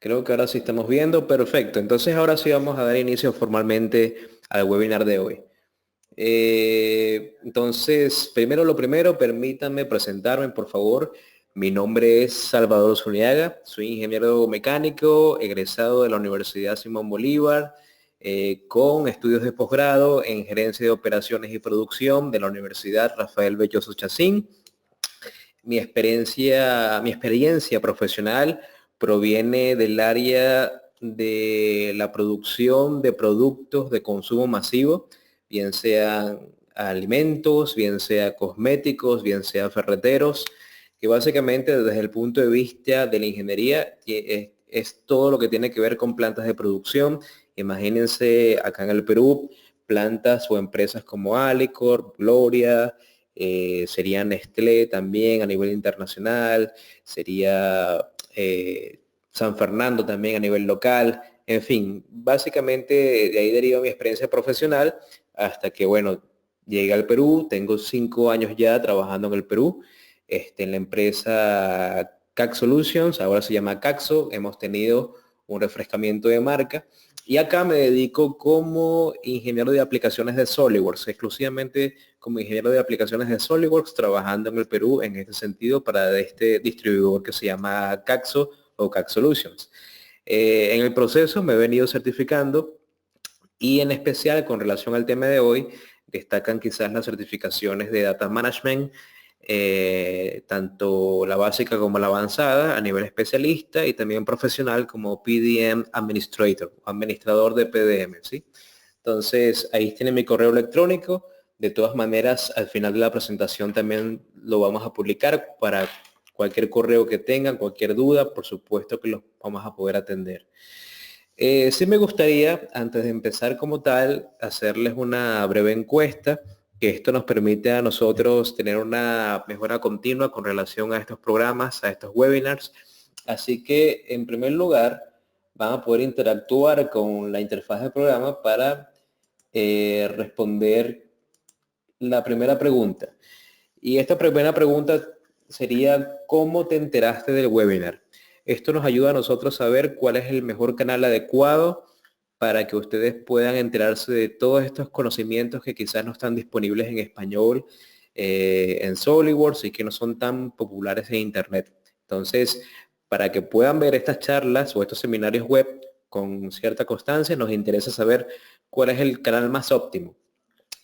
Creo que ahora sí estamos viendo. Perfecto. Entonces ahora sí vamos a dar inicio formalmente al webinar de hoy. Entonces, primero lo primero, permítanme presentarme, por favor. Mi nombre es Salvador Zuniaga, soy ingeniero mecánico, egresado de la Universidad Simón Bolívar, con estudios de posgrado en gerencia de operaciones y producción de la Universidad Rafael Belloso Chacín. Mi experiencia profesional proviene del área de la producción de productos de consumo masivo, bien sean alimentos, bien sea cosméticos, bien sea ferreteros, que básicamente desde el punto de vista de la ingeniería es todo lo que tiene que ver con plantas de producción. Imagínense acá en el Perú, plantas o empresas como Alicor, Gloria, sería Nestlé también a nivel internacional, sería San Fernando también a nivel local, en fin, básicamente de ahí deriva mi experiencia profesional hasta que, bueno, llegué al Perú, tengo 5 años ya trabajando en el Perú, en la empresa CAC Solutions, ahora se llama Caxo, hemos tenido un refrescamiento de marca y acá me dedico como ingeniero de aplicaciones de SolidWorks, exclusivamente como ingeniero de aplicaciones de SolidWorks, trabajando en el Perú en este sentido para este distribuidor que se llama Caxo o CAC Solutions. En el proceso me he venido certificando y en especial con relación al tema de hoy, destacan quizás las certificaciones de Data Management, tanto la básica como la avanzada a nivel especialista y también profesional como PDM Administrator, administrador de PDM, ¿sí? Entonces, ahí tiene mi correo electrónico. De todas maneras, al final de la presentación también lo vamos a publicar para cualquier correo que tengan, cualquier duda, por supuesto que los vamos a poder atender. Sí me gustaría, antes de empezar como tal, hacerles una breve encuesta, que esto nos permite a nosotros tener una mejora continua con relación a estos programas, a estos webinars. Así que, en primer lugar, van a poder interactuar con la interfaz del programa para responder la primera pregunta. Y esta primera pregunta sería, ¿cómo te enteraste del webinar? Esto nos ayuda a nosotros a ver cuál es el mejor canal adecuado para que ustedes puedan enterarse de todos estos conocimientos que quizás no están disponibles en español, en SolidWorks y que no son tan populares en Internet. Entonces, para que puedan ver estas charlas o estos seminarios web con cierta constancia, nos interesa saber cuál es el canal más óptimo.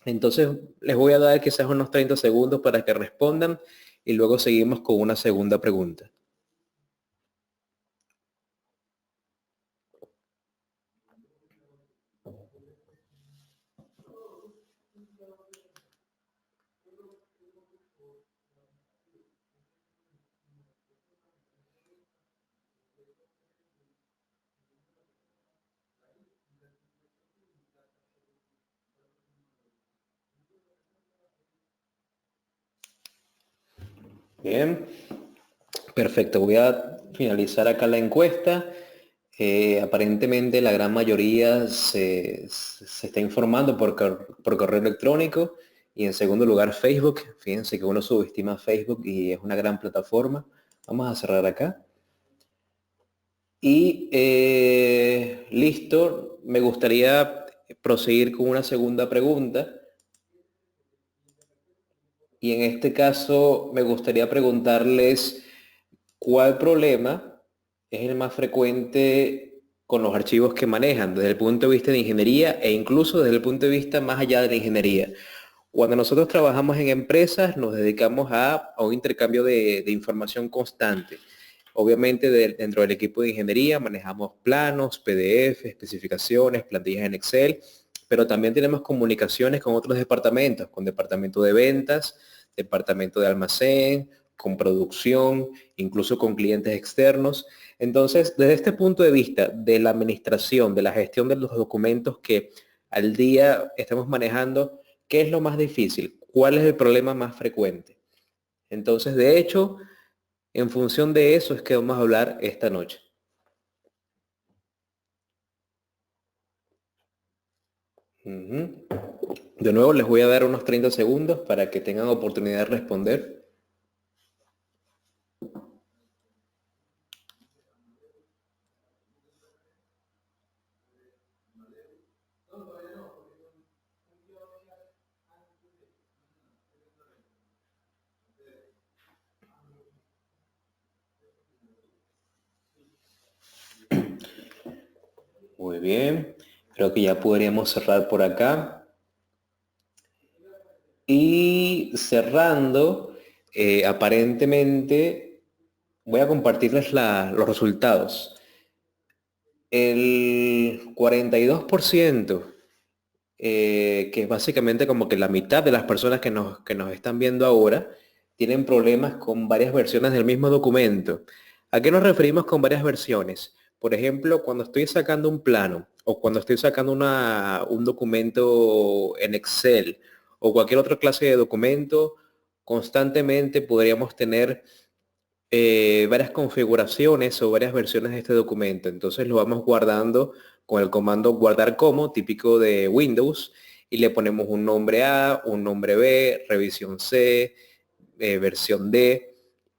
Entonces, les voy a dar quizás unos 30 segundos para que respondan y luego seguimos con una segunda pregunta. Bien, perfecto. Voy a finalizar acá la encuesta. Aparentemente la gran mayoría se está informando por correo electrónico y en segundo lugar Facebook. Fíjense que uno subestima Facebook y es una gran plataforma. Vamos a cerrar acá. Y listo, me gustaría proseguir con una segunda pregunta. Y en este caso me gustaría preguntarles cuál problema es el más frecuente con los archivos que manejan desde el punto de vista de ingeniería e incluso desde el punto de vista más allá de la ingeniería. Cuando nosotros trabajamos en empresas nos dedicamos a un intercambio de información constante. Obviamente dentro del equipo de ingeniería manejamos planos, PDF, especificaciones, plantillas en Excel, pero también tenemos comunicaciones con otros departamentos, con departamento de ventas, departamento de almacén, con producción, incluso con clientes externos. Entonces, desde este punto de vista de la administración, de la gestión de los documentos que al día estamos manejando, ¿qué es lo más difícil? ¿Cuál es el problema más frecuente? Entonces, de hecho, en función de eso es que vamos a hablar esta noche. Uh-huh. De nuevo, les voy a dar unos 30 segundos para que tengan oportunidad de responder. Muy bien, creo que ya podríamos cerrar por acá. Y cerrando, aparentemente voy a compartirles los resultados. El 42%, que es básicamente como que la mitad de las personas que nos están viendo ahora, tienen problemas con varias versiones del mismo documento. ¿A qué nos referimos con varias versiones? Por ejemplo, cuando estoy sacando un plano o cuando estoy sacando un documento en Excel o cualquier otra clase de documento, constantemente podríamos tener varias configuraciones o varias versiones de este documento. Entonces lo vamos guardando con el comando guardar como, típico de Windows, y le ponemos un nombre A, un nombre B, revisión C, versión D.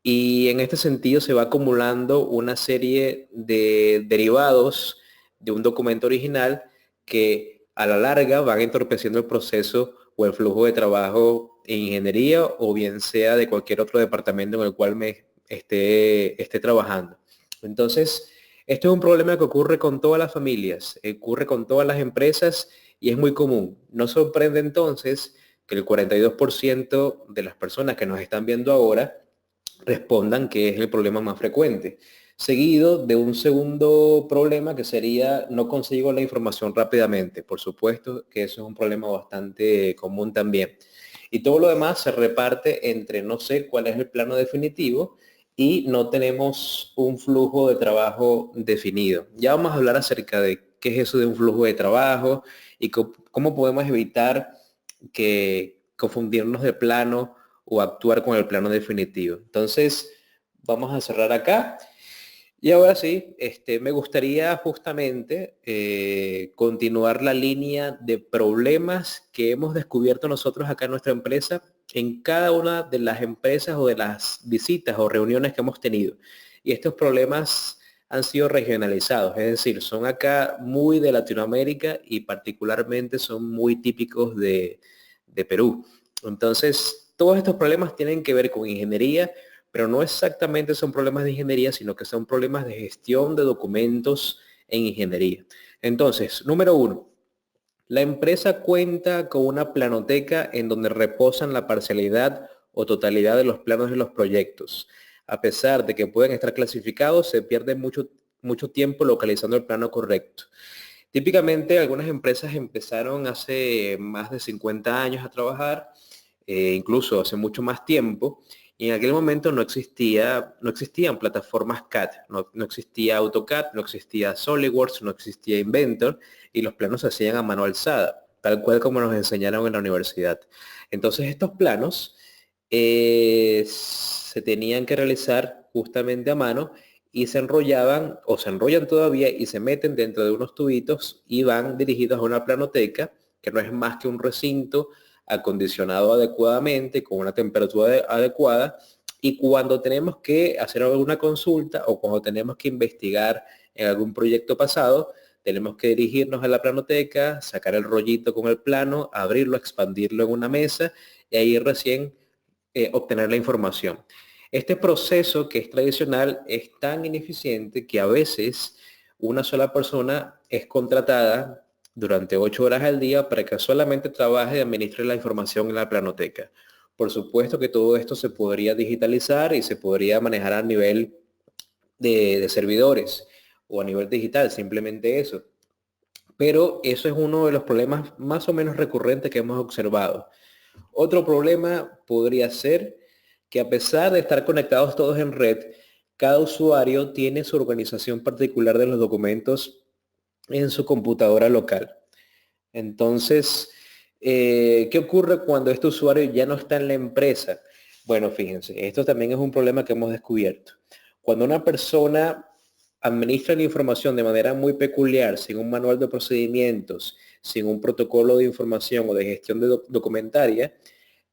Y en este sentido se va acumulando una serie de derivados de un documento original que a la larga van entorpeciendo el proceso o el flujo de trabajo en ingeniería o bien sea de cualquier otro departamento en el cual me esté trabajando. Entonces, esto es un problema que ocurre con todas las familias, ocurre con todas las empresas y es muy común. No sorprende entonces que el 42% de las personas que nos están viendo ahora respondan que es el problema más frecuente, seguido de un segundo problema que sería no consigo la información rápidamente. Por supuesto que eso es un problema bastante común también. Y todo lo demás se reparte entre no sé cuál es el plano definitivo y no tenemos un flujo de trabajo definido. Ya vamos a hablar acerca de qué es eso de un flujo de trabajo y cómo podemos evitar que confundirnos de plano o actuar con el plano definitivo. Entonces, vamos a cerrar acá. Y ahora sí, me gustaría justamente continuar la línea de problemas que hemos descubierto nosotros acá en nuestra empresa, en cada una de las empresas o de las visitas o reuniones que hemos tenido. Y estos problemas han sido regionalizados, es decir, son acá muy de Latinoamérica y particularmente son muy típicos de Perú. Entonces, todos estos problemas tienen que ver con ingeniería, pero no exactamente son problemas de ingeniería, sino que son problemas de gestión de documentos en ingeniería. Entonces, número uno, la empresa cuenta con una planoteca en donde reposan la parcialidad o totalidad de los planos de los proyectos. A pesar de que pueden estar clasificados, se pierde mucho tiempo localizando el plano correcto. Típicamente, algunas empresas empezaron hace más de 50 años a trabajar, incluso hace mucho más tiempo, y en aquel momento no existían plataformas CAD, no existía AutoCAD, no existía SolidWorks, no existía Inventor, y los planos se hacían a mano alzada, tal cual como nos enseñaron en la universidad. Entonces estos planos se tenían que realizar justamente a mano y se enrollaban o se enrollan todavía y se meten dentro de unos tubitos y van dirigidos a una planoteca, que no es más que un recinto acondicionado adecuadamente, con una temperatura adecuada, y cuando tenemos que hacer alguna consulta o cuando tenemos que investigar en algún proyecto pasado, tenemos que dirigirnos a la planoteca, sacar el rollito con el plano, abrirlo, expandirlo en una mesa y ahí recién obtener la información. Este proceso que es tradicional es tan ineficiente que a veces una sola persona es contratada durante 8 horas al día para que solamente trabaje y administre la información en la planoteca. Por supuesto que todo esto se podría digitalizar y se podría manejar a nivel de servidores o a nivel digital, simplemente eso. Pero eso es uno de los problemas más o menos recurrentes que hemos observado. Otro problema podría ser que a pesar de estar conectados todos en red, cada usuario tiene su organización particular de los documentos en su computadora local. Entonces, ¿qué ocurre cuando este usuario ya no está en la empresa? Bueno, fíjense, esto también es un problema que hemos descubierto. Cuando una persona administra la información de manera muy peculiar, sin un manual de procedimientos, sin un protocolo de información o de gestión de documentaria,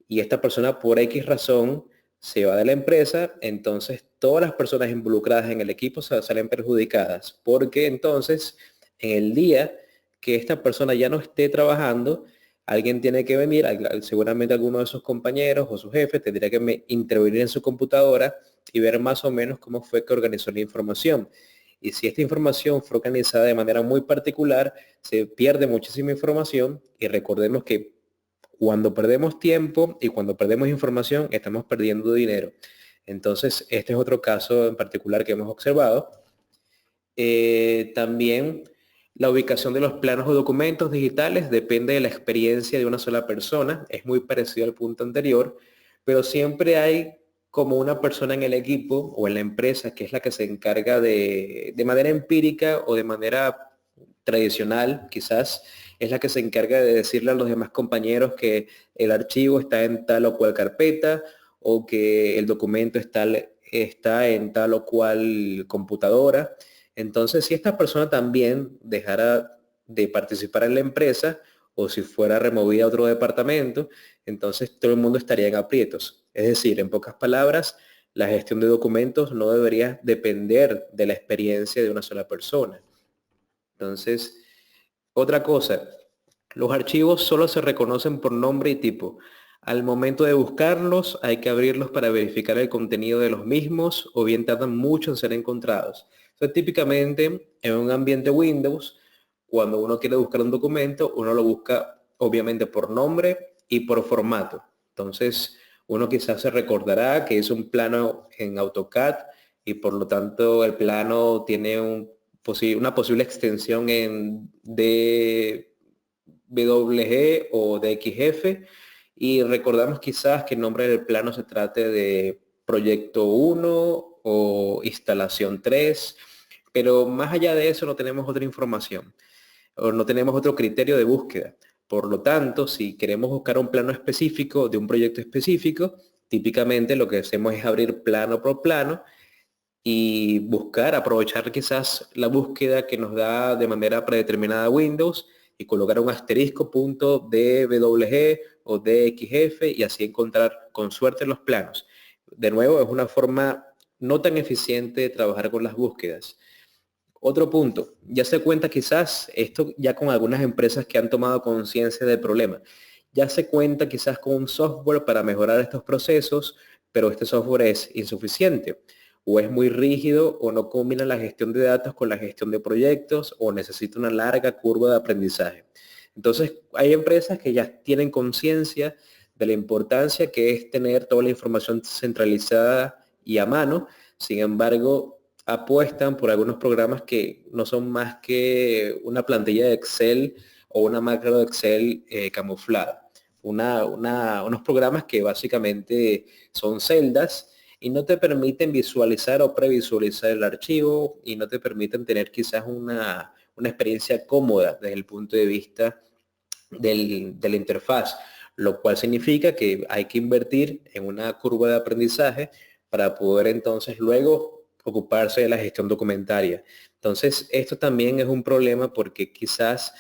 y esta persona por X razón se va de la empresa, entonces todas las personas involucradas en el equipo salen perjudicadas, porque entonces en el día que esta persona ya no esté trabajando, alguien tiene que venir, seguramente alguno de sus compañeros o su jefe tendría que intervenir en su computadora y ver más o menos cómo fue que organizó la información. Y si esta información fue organizada de manera muy particular, se pierde muchísima información y recordemos que cuando perdemos tiempo y cuando perdemos información, estamos perdiendo dinero. Entonces, este es otro caso en particular que hemos observado. También la ubicación de los planos o documentos digitales depende de la experiencia de una sola persona. Es muy parecido al punto anterior, pero siempre hay como una persona en el equipo o en la empresa que es la que se encarga de manera empírica o de manera tradicional, quizás, es la que se encarga de decirle a los demás compañeros que el archivo está en tal o cual carpeta o que el documento está en tal o cual computadora. Entonces, si esta persona también dejara de participar en la empresa o si fuera removida a otro departamento, entonces todo el mundo estaría en aprietos. Es decir, en pocas palabras, la gestión de documentos no debería depender de la experiencia de una sola persona. Entonces, otra cosa, los archivos solo se reconocen por nombre y tipo. Al momento de buscarlos, hay que abrirlos para verificar el contenido de los mismos o bien tardan mucho en ser encontrados. Entonces, típicamente, en un ambiente Windows, cuando uno quiere buscar un documento, uno lo busca obviamente por nombre y por formato. Entonces, uno quizás se recordará que es un plano en AutoCAD y por lo tanto el plano tiene una posible extensión en DWG o DXF y recordamos quizás que el nombre del plano se trate de proyecto 1 o instalación 3, pero más allá de eso no tenemos otra información o no tenemos otro criterio de búsqueda. Por lo tanto, si queremos buscar un plano específico de un proyecto específico, típicamente lo que hacemos es abrir plano por plano y buscar, aprovechar quizás la búsqueda que nos da de manera predeterminada Windows y colocar un asterisco punto DWG o DXF y así encontrar con suerte los planos. De nuevo, es una forma no tan eficiente de trabajar con las búsquedas. Otro punto, ya se cuenta quizás, esto ya con algunas empresas que han tomado conciencia del problema, ya se cuenta quizás con un software para mejorar estos procesos, pero este software es insuficiente o es muy rígido o no combina la gestión de datos con la gestión de proyectos o necesita una larga curva de aprendizaje. Entonces, hay empresas que ya tienen conciencia de la importancia que es tener toda la información centralizada y a mano. Sin embargo, apuestan por algunos programas que no son más que una plantilla de Excel o una macro de Excel camuflada. Unos programas que básicamente son celdas y no te permiten visualizar o previsualizar el archivo y no te permiten tener quizás una experiencia cómoda desde el punto de vista de la interfaz, lo cual significa que hay que invertir en una curva de aprendizaje para poder entonces luego ocuparse de la gestión documentaria. Entonces, esto también es un problema porque quizás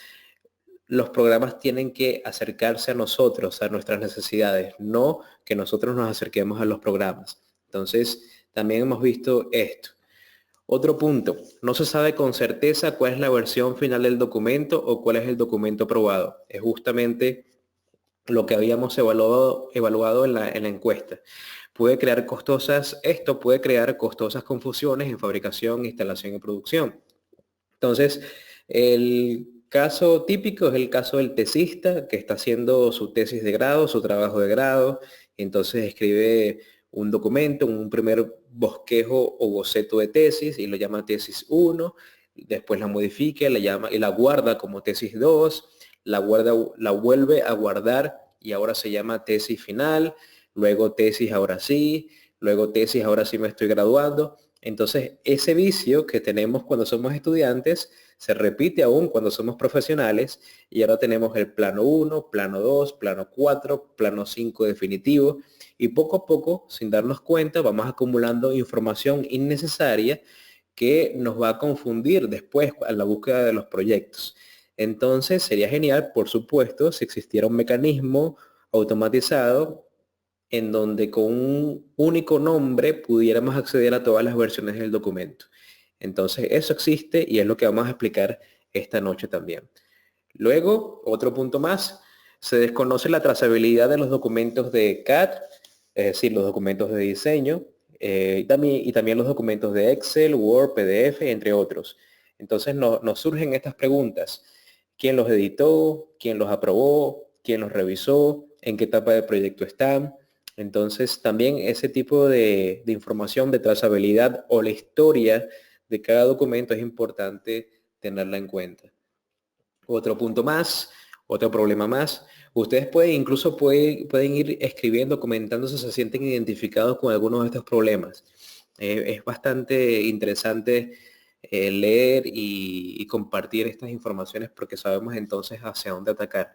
los programas tienen que acercarse a nosotros, a nuestras necesidades, no que nosotros nos acerquemos a los programas. Entonces, también hemos visto esto. Otro punto, no se sabe con certeza cuál es la versión final del documento o cuál es el documento aprobado. Es justamente lo que habíamos evaluado en la encuesta. Esto puede crear costosas confusiones en fabricación, instalación y producción. Entonces, el caso típico es el caso del tesista que está haciendo su tesis de grado, su trabajo de grado, entonces escribe un documento, un primer bosquejo o boceto de tesis y lo llama tesis 1, después la modifica, la llama y la guarda como tesis 2, la vuelve a guardar y ahora se llama tesis final, luego tesis ahora sí, luego tesis ahora sí me estoy graduando. Entonces, ese vicio que tenemos cuando somos estudiantes se repite aún cuando somos profesionales y ahora tenemos el plano 1, plano 2, plano 4, plano 5 definitivo y poco a poco, sin darnos cuenta, vamos acumulando información innecesaria que nos va a confundir después a la búsqueda de los proyectos. Entonces, sería genial, por supuesto, si existiera un mecanismo automatizado en donde con un único nombre pudiéramos acceder a todas las versiones del documento. Entonces, eso existe y es lo que vamos a explicar esta noche también. Luego, otro punto más, se desconoce la trazabilidad de los documentos de CAD, es decir, los documentos de diseño. y también los documentos de Excel, Word, PDF, entre otros. Entonces nos surgen estas preguntas. ¿Quién los editó? ¿Quién los aprobó? ¿Quién los revisó? ¿En qué etapa del proyecto están? Entonces también ese tipo de información de trazabilidad o la historia de cada documento es importante tenerla en cuenta. Otro punto más, otro problema más. Ustedes pueden ir escribiendo, comentando si se sienten identificados con algunos de estos problemas. Es bastante interesante leer y compartir estas informaciones porque sabemos entonces hacia dónde atacar.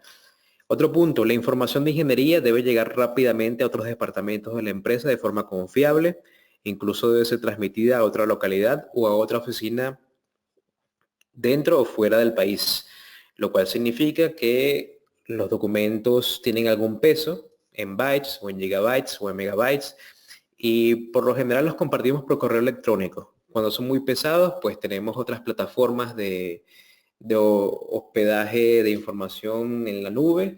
Otro punto, la información de ingeniería debe llegar rápidamente a otros departamentos de la empresa de forma confiable, incluso debe ser transmitida a otra localidad o a otra oficina dentro o fuera del país, lo cual significa que los documentos tienen algún peso en bytes o en gigabytes o en megabytes y por lo general los compartimos por correo electrónico. Cuando son muy pesados, pues tenemos otras plataformas de hospedaje de información en la nube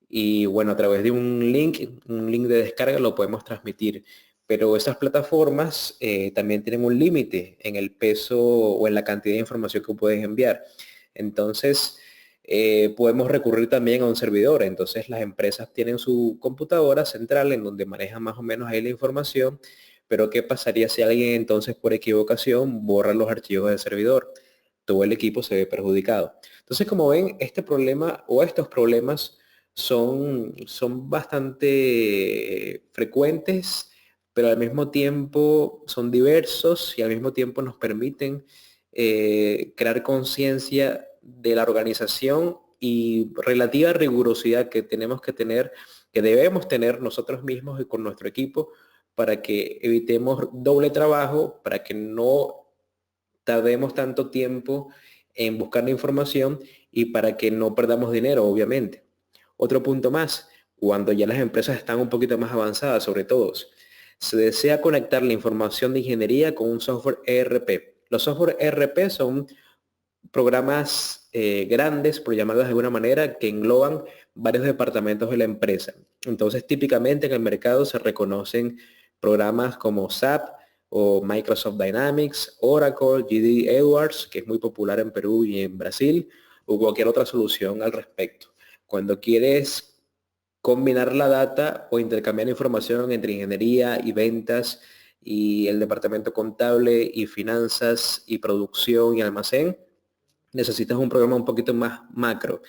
y bueno, a través de un link de descarga lo podemos transmitir. Pero esas plataformas también tienen un límite en el peso o en la cantidad de información que puedes enviar. Entonces, podemos recurrir también a un servidor. Entonces, las empresas tienen su computadora central en donde manejan más o menos ahí la información. Pero, ¿qué pasaría si alguien entonces por equivocación borra los archivos del servidor? Todo el equipo se ve perjudicado. Entonces, como ven, este problema o estos problemas son bastante frecuentes, pero al mismo tiempo son diversos y al mismo tiempo nos permiten crear conciencia de la organización y relativa rigurosidad que tenemos que tener, que debemos tener nosotros mismos y con nuestro equipo para que evitemos doble trabajo, para que no tardemos tanto tiempo en buscar la información y para que no perdamos dinero, obviamente. Otro punto más, cuando ya las empresas están un poquito más avanzadas, sobre todo, se desea conectar la información de ingeniería con un software ERP. Los software ERP son programas grandes, por llamarlos de alguna manera, que engloban varios departamentos de la empresa. Entonces, típicamente en el mercado se reconocen programas como SAP o Microsoft Dynamics, Oracle, GD Edwards, que es muy popular en Perú y en Brasil, o cualquier otra solución al respecto. Cuando quieres combinar la data o intercambiar información entre ingeniería y ventas y el departamento contable y finanzas y producción y almacén, necesitas un programa un poquito más macro.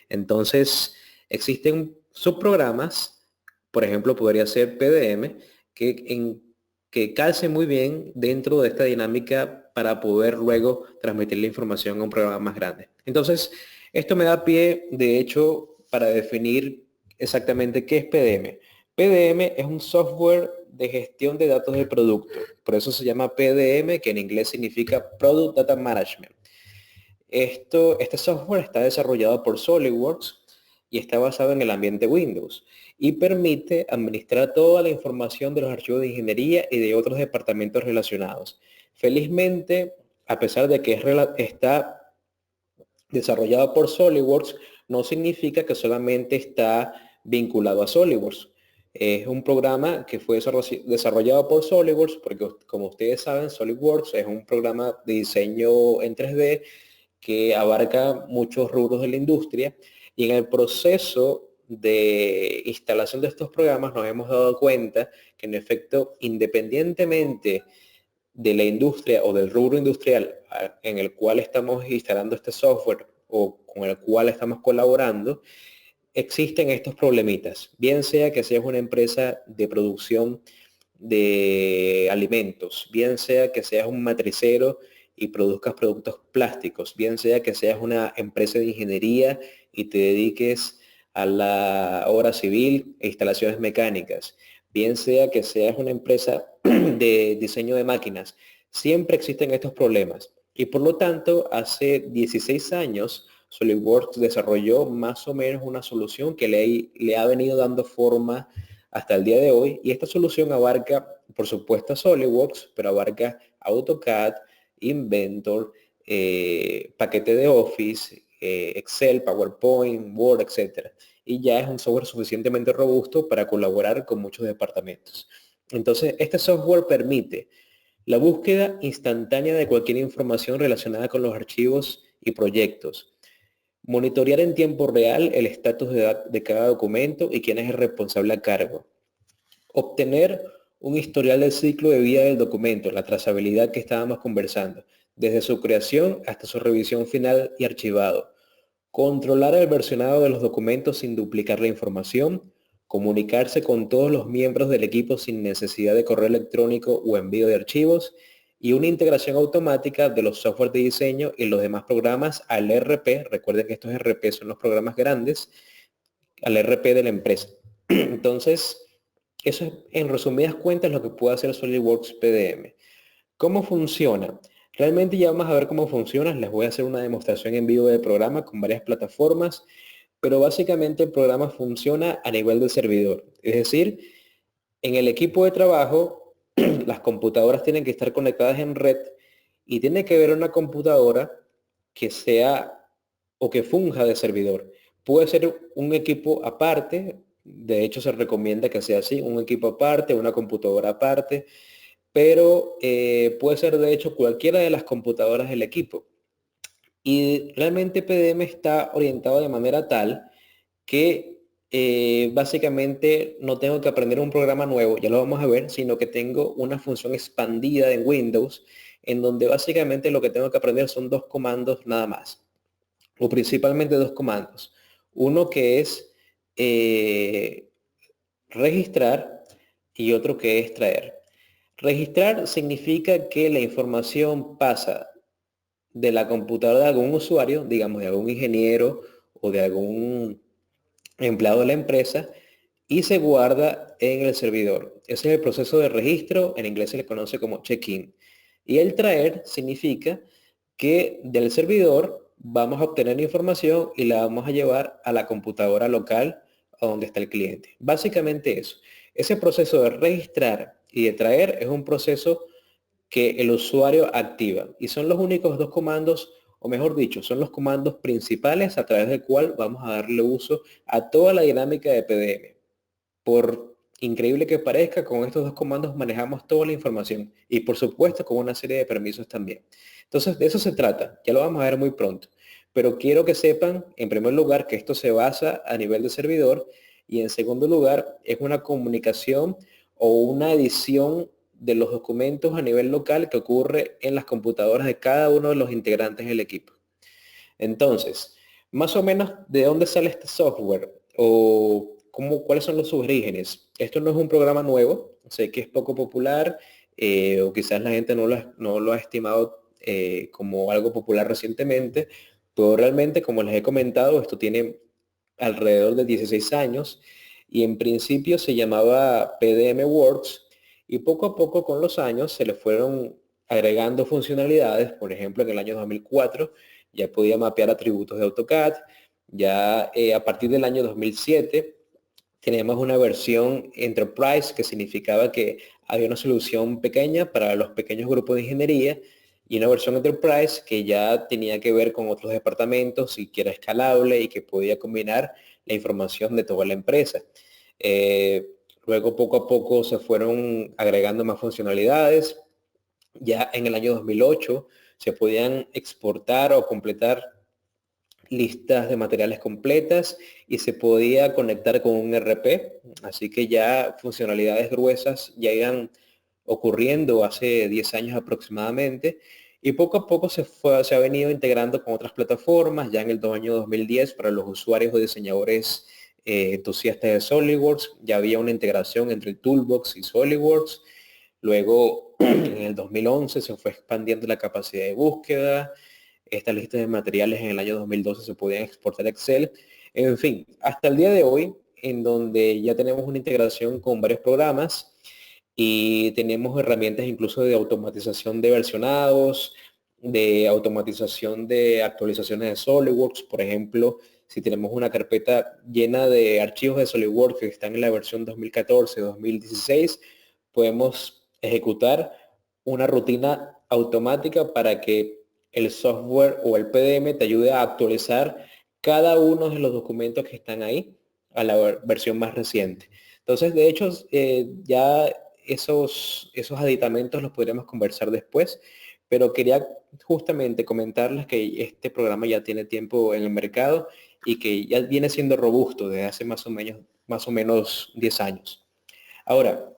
Entonces, existen subprogramas, por ejemplo, podría ser PDM, que calce muy bien dentro de esta dinámica para poder luego transmitir la información a un programa más grande. Entonces, esto me da pie, de hecho, para definir exactamente qué es PDM. PDM es un software de gestión de datos del producto. Por eso se llama PDM, que en inglés significa Product Data Management. Este software está desarrollado por SolidWorks y está basado en el ambiente Windows y permite administrar toda la información de los archivos de ingeniería y de otros departamentos relacionados. Felizmente, a pesar de que está desarrollado por SolidWorks, no significa que solamente está vinculado a SolidWorks. Es un programa que fue desarrollado por SolidWorks porque, como ustedes saben, SolidWorks es un programa de diseño en 3D que abarca muchos rubros de la industria y en el proceso de instalación de estos programas nos hemos dado cuenta que en efecto, independientemente de la industria o del rubro industrial en el cual estamos instalando este software o con el cual estamos colaborando, existen estos problemitas, bien sea que seas una empresa de producción de alimentos, bien sea que seas un matricero y produzcas productos plásticos, bien sea que seas una empresa de ingeniería y te dediques a la obra civil e instalaciones mecánicas, bien sea que seas una empresa de diseño de máquinas, siempre existen estos problemas. Y por lo tanto, hace 16 años, SolidWorks desarrolló más o menos una solución que le ha venido dando forma hasta el día de hoy. Y esta solución abarca, por supuesto, SolidWorks, pero abarca AutoCAD, Inventor, paquete de Office, Excel, PowerPoint, Word, etc. Y ya es un software suficientemente robusto para colaborar con muchos departamentos. Entonces, este software permite la búsqueda instantánea de cualquier información relacionada con los archivos y proyectos, monitorear en tiempo real el estatus de cada documento y quién es el responsable a cargo, obtener un historial del ciclo de vida del documento, la trazabilidad que estábamos conversando, desde su creación hasta su revisión final y archivado, controlar el versionado de los documentos sin duplicar la información, comunicarse con todos los miembros del equipo sin necesidad de correo electrónico o envío de archivos, y una integración automática de los software de diseño y los demás programas al ERP. Recuerden que estos ERP son los programas grandes, al ERP de la empresa. Entonces, eso es en resumidas cuentas lo que puede hacer SolidWorks PDM. ¿Cómo funciona? Realmente ya vamos a ver cómo funciona. Les voy a hacer una demostración en vivo del programa con varias plataformas, pero básicamente el programa funciona a nivel de servidor. Es decir, en el equipo de trabajo, las computadoras tienen que estar conectadas en red y tiene que haber una computadora que sea o que funja de servidor. Puede ser un equipo aparte, de hecho se recomienda que sea así, un equipo aparte, una computadora aparte, pero puede ser de hecho cualquiera de las computadoras del equipo. Y realmente PDM está orientado de manera tal que básicamente no tengo que aprender un programa nuevo, ya lo vamos a ver, sino que tengo una función expandida en Windows, en donde básicamente lo que tengo que aprender son dos comandos nada más, o principalmente dos comandos. Uno que es registrar y otro que es traer. Registrar significa que la información pasa de la computadora de algún usuario, digamos de algún ingeniero o de algún empleado de la empresa, y se guarda en el servidor. Ese es el proceso de registro, en inglés se le conoce como check-in. Y el traer significa que del servidor vamos a obtener información y la vamos a llevar a la computadora local a donde está el cliente. Básicamente eso. Ese proceso de registrar y de traer es un proceso que el usuario activa y son los únicos dos comandos, o mejor dicho, son los comandos principales a través del cual vamos a darle uso a toda la dinámica de PDM. Por increíble que parezca, con estos dos comandos manejamos toda la información y por supuesto con una serie de permisos también. Entonces de eso se trata, ya lo vamos a ver muy pronto. Pero quiero que sepan, en primer lugar, que esto se basa a nivel de servidor y en segundo lugar, es una comunicación o una edición de los documentos a nivel local que ocurre en las computadoras de cada uno de los integrantes del equipo. Entonces, más o menos, ¿de dónde sale este software? ¿O cuáles son los sus orígenes? Esto no es un programa nuevo, sé que es poco popular, o quizás la gente no lo ha estimado como algo popular recientemente, pero realmente, como les he comentado, esto tiene alrededor de 16 años y en principio se llamaba PDM Works y poco a poco con los años se le fueron agregando funcionalidades. Por ejemplo, en el año 2004 ya podía mapear atributos de AutoCAD. Ya a partir del año 2007 teníamos una versión Enterprise, que significaba que había una solución pequeña para los pequeños grupos de ingeniería, y una versión Enterprise que ya tenía que ver con otros departamentos y que era escalable y que podía combinar la información de toda la empresa. Eh, Luego poco a poco se fueron agregando más funcionalidades. Ya en el año 2008 se podían exportar o completar listas de materiales completas y se podía conectar con un RP, así que ya funcionalidades gruesas ya iban ocurriendo hace 10 años aproximadamente y poco a poco se ha venido integrando con otras plataformas. Ya en el año 2010 para los usuarios o diseñadores entusiastas de SolidWorks ya había una integración entre Toolbox y SolidWorks. Luego en el 2011 se fue expandiendo la capacidad de búsqueda. Estas listas de materiales en el año 2012 se podían exportar a Excel. En fin, hasta el día de hoy, en donde ya tenemos una integración con varios programas y tenemos herramientas incluso de automatización de versionados, de automatización de actualizaciones de SolidWorks. Por ejemplo, si tenemos una carpeta llena de archivos de SolidWorks que están en la versión 2014-2016, podemos ejecutar una rutina automática para que el software o el PDM te ayude a actualizar cada uno de los documentos que están ahí a la versión más reciente. Entonces, de hecho, ya esos aditamentos los podríamos conversar después, pero quería justamente comentarles que este programa ya tiene tiempo en el mercado y que ya viene siendo robusto desde hace más o menos 10 años. Ahora,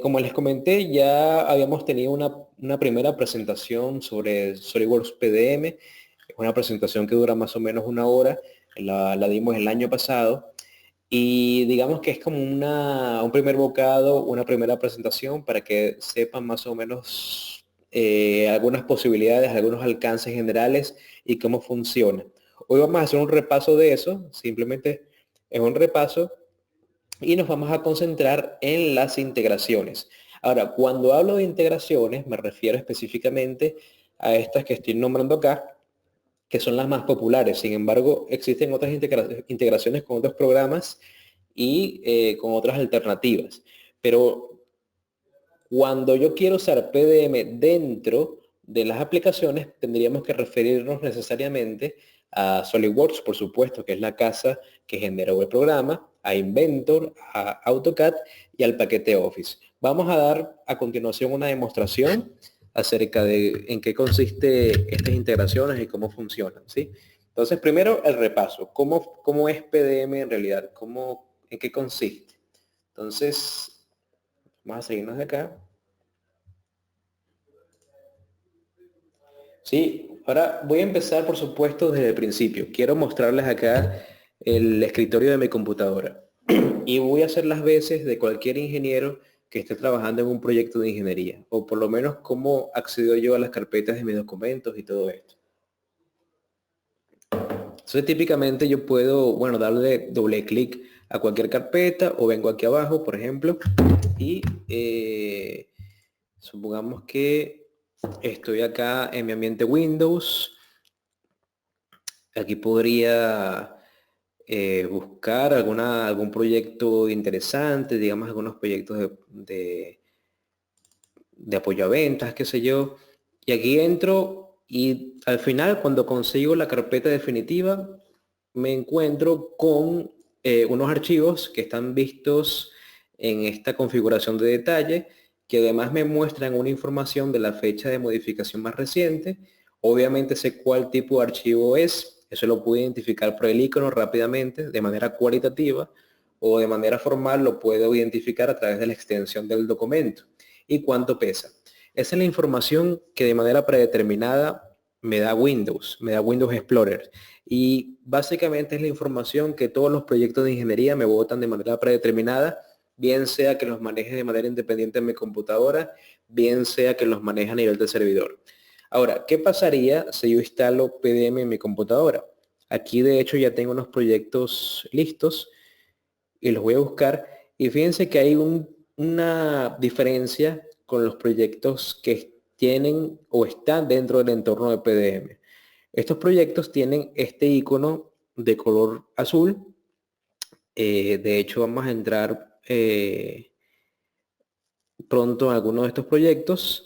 como les comenté, ya habíamos tenido una primera presentación sobre SolidWorks PDM, una presentación que dura más o menos una hora, la dimos el año pasado, y digamos que es como un primer bocado, una primera presentación para que sepan más o menos algunas posibilidades, algunos alcances generales y cómo funciona. Hoy vamos a hacer un repaso de eso, simplemente es un repaso y nos vamos a concentrar en las integraciones. Ahora, cuando hablo de integraciones, me refiero específicamente a estas que estoy nombrando acá, que son las más populares. Sin embargo, existen otras integraciones con otros programas y con otras alternativas. Pero cuando yo quiero usar PDM dentro de las aplicaciones, tendríamos que referirnos necesariamente a SolidWorks, por supuesto, que es la casa que generó el programa, a Inventor, a AutoCAD y al paquete Office. Vamos a dar a continuación una demostración acerca de en qué consiste estas integraciones y cómo funcionan, ¿sí? Entonces, primero el repaso. ¿Cómo es PDM en realidad? ¿En qué consiste? Entonces, vamos a seguirnos de acá. Sí, ahora voy a empezar, por supuesto, desde el principio. Quiero mostrarles acá el escritorio de mi computadora. Y voy a hacer las veces de cualquier ingeniero que esté trabajando en un proyecto de ingeniería, o por lo menos cómo accedo yo a las carpetas de mis documentos y todo esto. Entonces, típicamente yo puedo, bueno, darle doble clic a cualquier carpeta o vengo aquí abajo, por ejemplo, y supongamos que estoy acá en mi ambiente Windows. Aquí podría buscar algún proyecto interesante, digamos algunos proyectos de apoyo a ventas, qué sé yo. Y aquí entro y al final cuando consigo la carpeta definitiva me encuentro con unos archivos que están vistos en esta configuración de detalle, que además me muestran una información de la fecha de modificación más reciente. Obviamente sé cuál tipo de archivo es, eso lo puedo identificar por el icono rápidamente, de manera cualitativa, o de manera formal lo puedo identificar a través de la extensión del documento. ¿Y cuánto pesa? Esa es la información que de manera predeterminada me da Windows Explorer. Y básicamente es la información que todos los proyectos de ingeniería me botan de manera predeterminada, bien sea que los maneje de manera independiente en mi computadora, bien sea que los maneje a nivel de servidor. Ahora, ¿qué pasaría si yo instalo PDM en mi computadora? Aquí de hecho ya tengo unos proyectos listos y los voy a buscar. Y fíjense que hay una diferencia con los proyectos que tienen o están dentro del entorno de PDM. Estos proyectos tienen este icono de color azul. De hecho, vamos a entrar pronto en alguno de estos proyectos.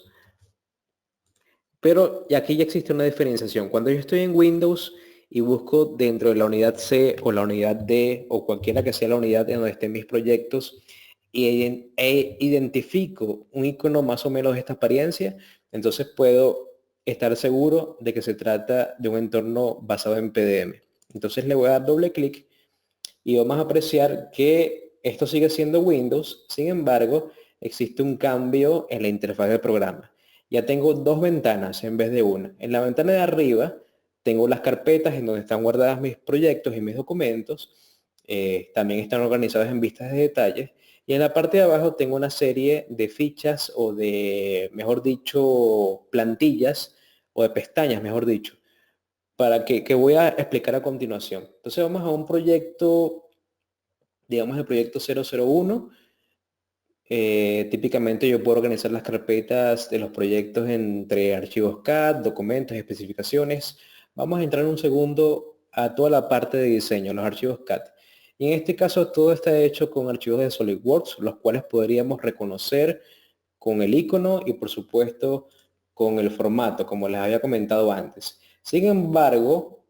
Pero aquí ya existe una diferenciación. Cuando yo estoy en Windows y busco dentro de la unidad C o la unidad D o cualquiera que sea la unidad en donde estén mis proyectos e identifico un icono más o menos de esta apariencia, entonces puedo estar seguro de que se trata de un entorno basado en PDM. Entonces le voy a dar doble clic y vamos a apreciar que esto sigue siendo Windows, sin embargo, existe un cambio en la interfaz del programa. Ya tengo dos ventanas en vez de una. En la ventana de arriba tengo las carpetas en donde están guardadas mis proyectos y mis documentos. También están organizados en vistas de detalles. Y en la parte de abajo tengo una serie de fichas o de, mejor dicho, plantillas o de pestañas, mejor dicho, que voy a explicar a continuación. Entonces vamos a un proyecto, digamos el proyecto 001. Típicamente yo puedo organizar las carpetas de los proyectos entre archivos CAD, documentos, especificaciones. Vamos a entrar un segundo a toda la parte de diseño, los archivos CAD. Y en este caso todo está hecho con archivos de SolidWorks, los cuales podríamos reconocer con el icono y por supuesto con el formato, como les había comentado antes. Sin embargo,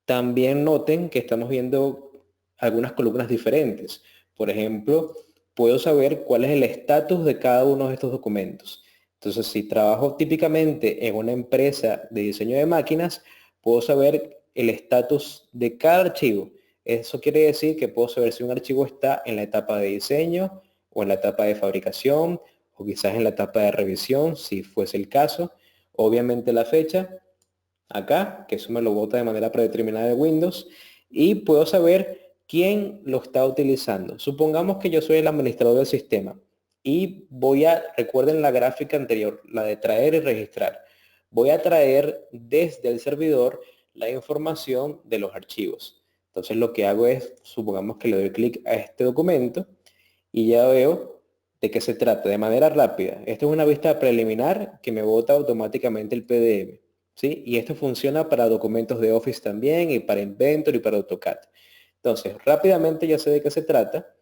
también noten que estamos viendo algunas columnas diferentes. Por ejemplo, puedo saber cuál es el estatus de cada uno de estos documentos. Entonces, si trabajo típicamente en una empresa de diseño de máquinas, puedo saber el estatus de cada archivo. Eso quiere decir que puedo saber si un archivo está en la etapa de diseño o en la etapa de fabricación o quizás en la etapa de revisión, si fuese el caso. Obviamente la fecha acá, que eso me lo bota de manera predeterminada de Windows, y puedo saber quién lo está utilizando. Supongamos que yo soy el administrador del sistema y recuerden la gráfica anterior, la de traer y registrar. Voy a traer desde el servidor la información de los archivos. Entonces lo que hago es, supongamos que le doy clic a este documento y ya veo de qué se trata de manera rápida. Esta es una vista preliminar que me bota automáticamente el PDF. ¿Sí? Y esto funciona para documentos de Office también y para Inventor y para AutoCAD. Entonces, rápidamente ya sé de qué se trata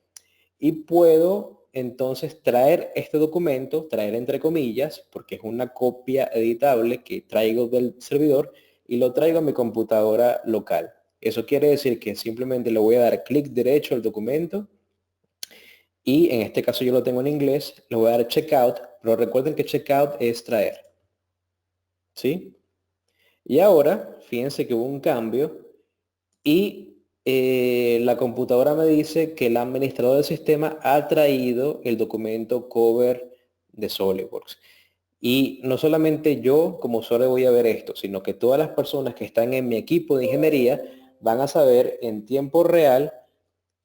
y puedo entonces traer este documento, traer entre comillas, porque es una copia editable que traigo del servidor y lo traigo a mi computadora local. Eso quiere decir que simplemente le voy a dar clic derecho al documento y en este caso yo lo tengo en inglés, le voy a dar checkout, pero recuerden que checkout es traer. ¿Sí? Y ahora, fíjense que hubo un cambio y la computadora me dice que el administrador del sistema ha traído el documento cover de SolidWorks. Y no solamente yo como usuario voy a ver esto, sino que todas las personas que están en mi equipo de ingeniería van a saber en tiempo real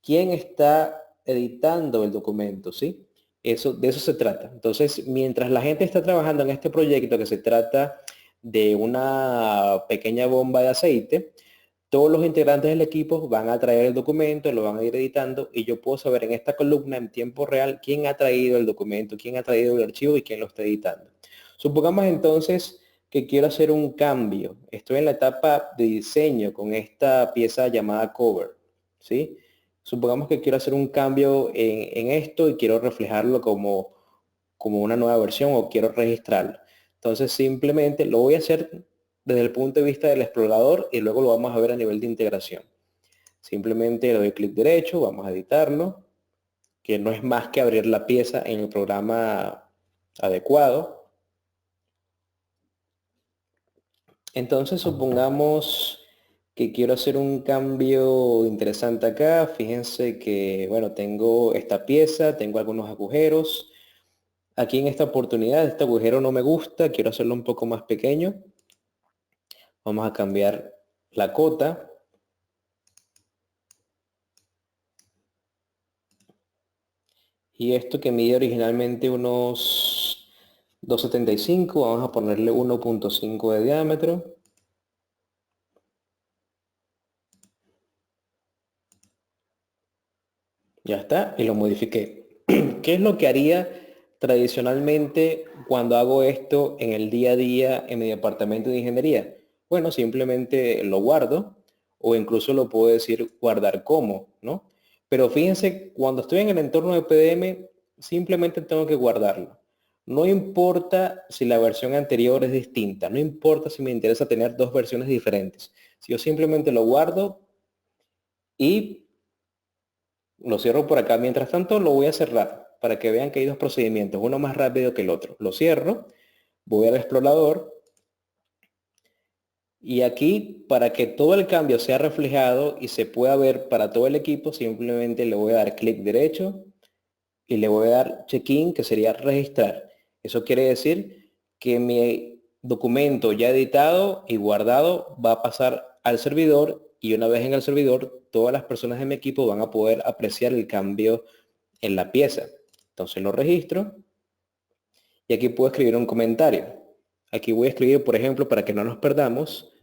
quién está editando el documento, ¿sí? De eso se trata. Entonces, mientras la gente está trabajando en este proyecto que se trata de una pequeña bomba de aceite, todos los integrantes del equipo van a traer el documento, lo van a ir editando y yo puedo saber en esta columna en tiempo real quién ha traído el documento, quién ha traído el archivo y quién lo está editando. Supongamos entonces que quiero hacer un cambio. Estoy en la etapa de diseño con esta pieza llamada cover, ¿sí? Supongamos que quiero hacer un cambio en esto y quiero reflejarlo como una nueva versión o quiero registrarlo. Entonces simplemente lo voy a hacer desde el punto de vista del explorador y luego lo vamos a ver a nivel de integración. Simplemente le doy clic derecho, vamos a editarlo, que no es más que abrir la pieza en el programa adecuado. Entonces supongamos que quiero hacer un cambio interesante acá. Fíjense que, bueno, tengo esta pieza, tengo algunos agujeros. Aquí en esta oportunidad, este agujero no me gusta, quiero hacerlo un poco más pequeño. Vamos a cambiar la cota. Y esto que mide originalmente unos 2,75, vamos a ponerle 1,5 de diámetro. Ya está, y lo modifiqué. ¿Qué es lo que haría tradicionalmente cuando hago esto en el día a día en mi departamento de ingeniería? Bueno, simplemente lo guardo o incluso lo puedo decir guardar como, ¿no? Pero fíjense, cuando estoy en el entorno de PDM, simplemente tengo que guardarlo. No importa si la versión anterior es distinta, no importa si me interesa tener dos versiones diferentes. Si yo simplemente lo guardo y lo cierro por acá. Mientras tanto, lo voy a cerrar para que vean que hay dos procedimientos, uno más rápido que el otro. Lo cierro, voy al explorador y aquí, para que todo el cambio sea reflejado y se pueda ver para todo el equipo, simplemente le voy a dar clic derecho y le voy a dar check-in, que sería registrar. Eso quiere decir que mi documento ya editado y guardado va a pasar al servidor y una vez en el servidor, todas las personas de mi equipo van a poder apreciar el cambio en la pieza. Entonces lo registro y aquí puedo escribir un comentario. Aquí voy a escribir, por ejemplo, para que no nos perdamos,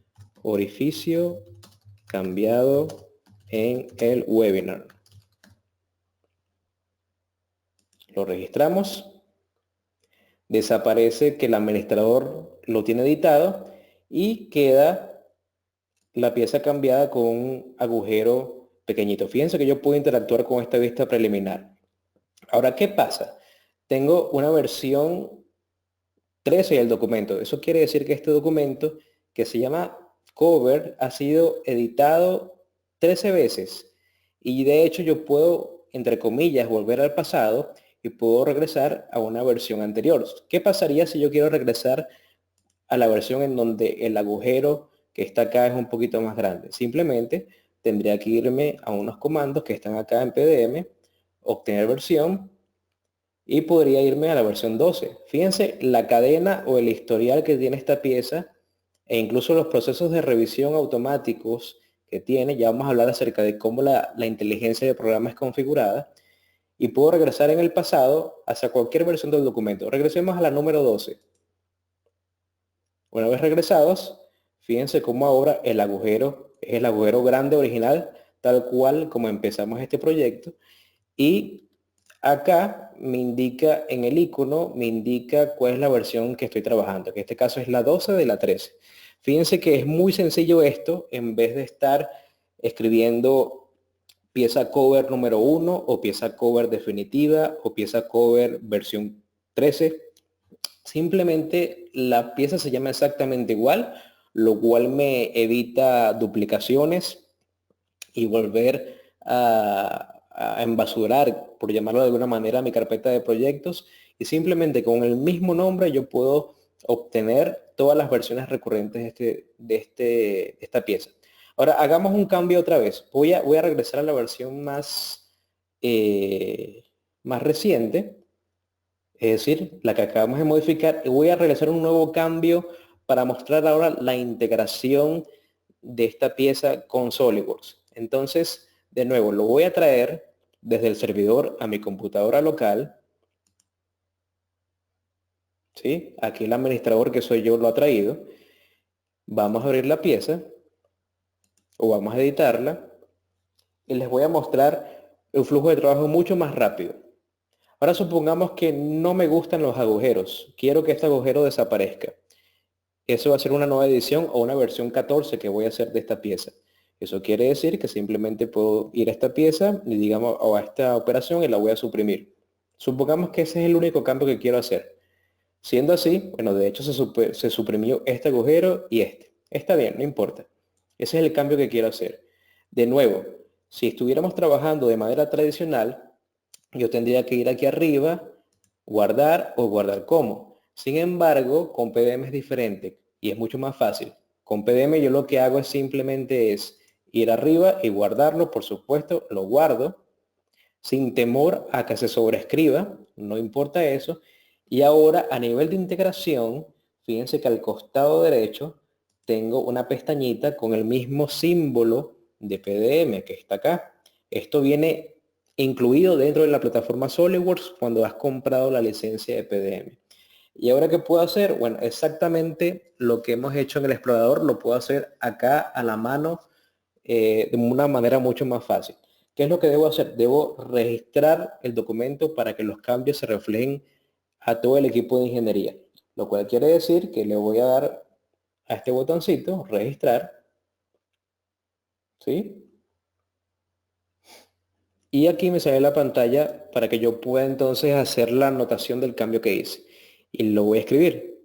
orificio cambiado en el webinar. Lo registramos. Desaparece que el administrador lo tiene editado y queda la pieza cambiada con un agujero pequeñito. Fíjense que yo puedo interactuar con esta vista preliminar. Ahora, ¿qué pasa? Tengo una versión 13 del documento. Eso quiere decir que este documento, que se llama cover, ha sido editado 13 veces. Y de hecho yo puedo entre comillas, volver al pasado y puedo regresar a una versión anterior. ¿Qué pasaría si yo quiero regresar a la versión en donde el agujero que está acá es un poquito más grande? Simplemente tendría que irme a unos comandos que están acá en PDM, obtener versión, y podría irme a la versión 12. Fíjense la cadena o el historial que tiene esta pieza e incluso los procesos de revisión automáticos que tiene. Ya vamos a hablar acerca de cómo la inteligencia del programa es configurada, y puedo regresar en el pasado hacia cualquier versión del documento. Regresemos a la número 12. Una vez regresados, fíjense cómo ahora el agujero es el agujero grande original, tal cual como empezamos este proyecto. Y acá me indica en el icono, me indica cuál es la versión que estoy trabajando, que en este caso es la 12 de la 13. Fíjense que es muy sencillo esto, en vez de estar escribiendo pieza cover número 1 o pieza cover definitiva o pieza cover versión 13. Simplemente la pieza se llama exactamente igual, lo cual me evita duplicaciones y volver a embasurar, por llamarlo de alguna manera, mi carpeta de proyectos, y simplemente con el mismo nombre yo puedo obtener todas las versiones recurrentes de esta pieza. Ahora hagamos un cambio otra vez. Voy a regresar a la versión más reciente, es decir, la que acabamos de modificar, y voy a realizar un nuevo cambio para mostrar ahora la integración de esta pieza con SolidWorks. Entonces, de nuevo, lo voy a traer desde el servidor a mi computadora local. ¿Sí? Aquí el administrador, que soy yo, lo ha traído. Vamos a abrir la pieza o vamos a editarla y les voy a mostrar el flujo de trabajo mucho más rápido. Ahora supongamos que no me gustan los agujeros. Quiero que este agujero desaparezca. Eso va a ser una nueva edición o una versión 14 que voy a hacer de esta pieza. Eso quiere decir que simplemente puedo ir a esta pieza y digamos, o a esta operación, y la voy a suprimir. Supongamos que ese es el único cambio que quiero hacer. Siendo así, bueno, de hecho se suprimió este agujero y este. Está bien, no importa. Ese es el cambio que quiero hacer. De nuevo, si estuviéramos trabajando de manera tradicional, yo tendría que ir aquí arriba, guardar o guardar como. Sin embargo, con PDM es diferente y es mucho más fácil. Con PDM yo lo que hago es simplemente ir arriba y guardarlo. Por supuesto, lo guardo sin temor a que se sobreescriba, no importa eso. Y ahora a nivel de integración, fíjense que al costado derecho tengo una pestañita con el mismo símbolo de PDM que está acá. Esto viene incluido dentro de la plataforma SolidWorks cuando has comprado la licencia de PDM. ¿Y ahora qué puedo hacer? Bueno, exactamente lo que hemos hecho en el explorador lo puedo hacer acá a la mano, de una manera mucho más fácil. ¿Qué es lo que debo hacer? Debo registrar el documento para que los cambios se reflejen a todo el equipo de ingeniería. Lo cual quiere decir que le voy a dar a este botoncito, registrar, ¿sí? Y aquí me sale la pantalla para que yo pueda entonces hacer la anotación del cambio que hice. Y lo voy a escribir.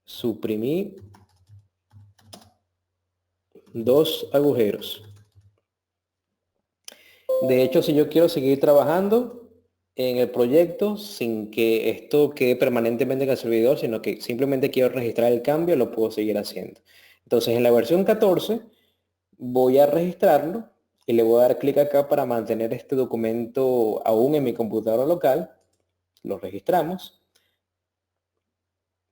Suprimí 2 agujeros. De hecho, si yo quiero seguir trabajando en el proyecto sin que esto quede permanentemente en el servidor, sino que simplemente quiero registrar el cambio, lo puedo seguir haciendo. Entonces, en la versión 14 voy a registrarlo y le voy a dar clic acá para mantener este documento aún en mi computadora local. Lo registramos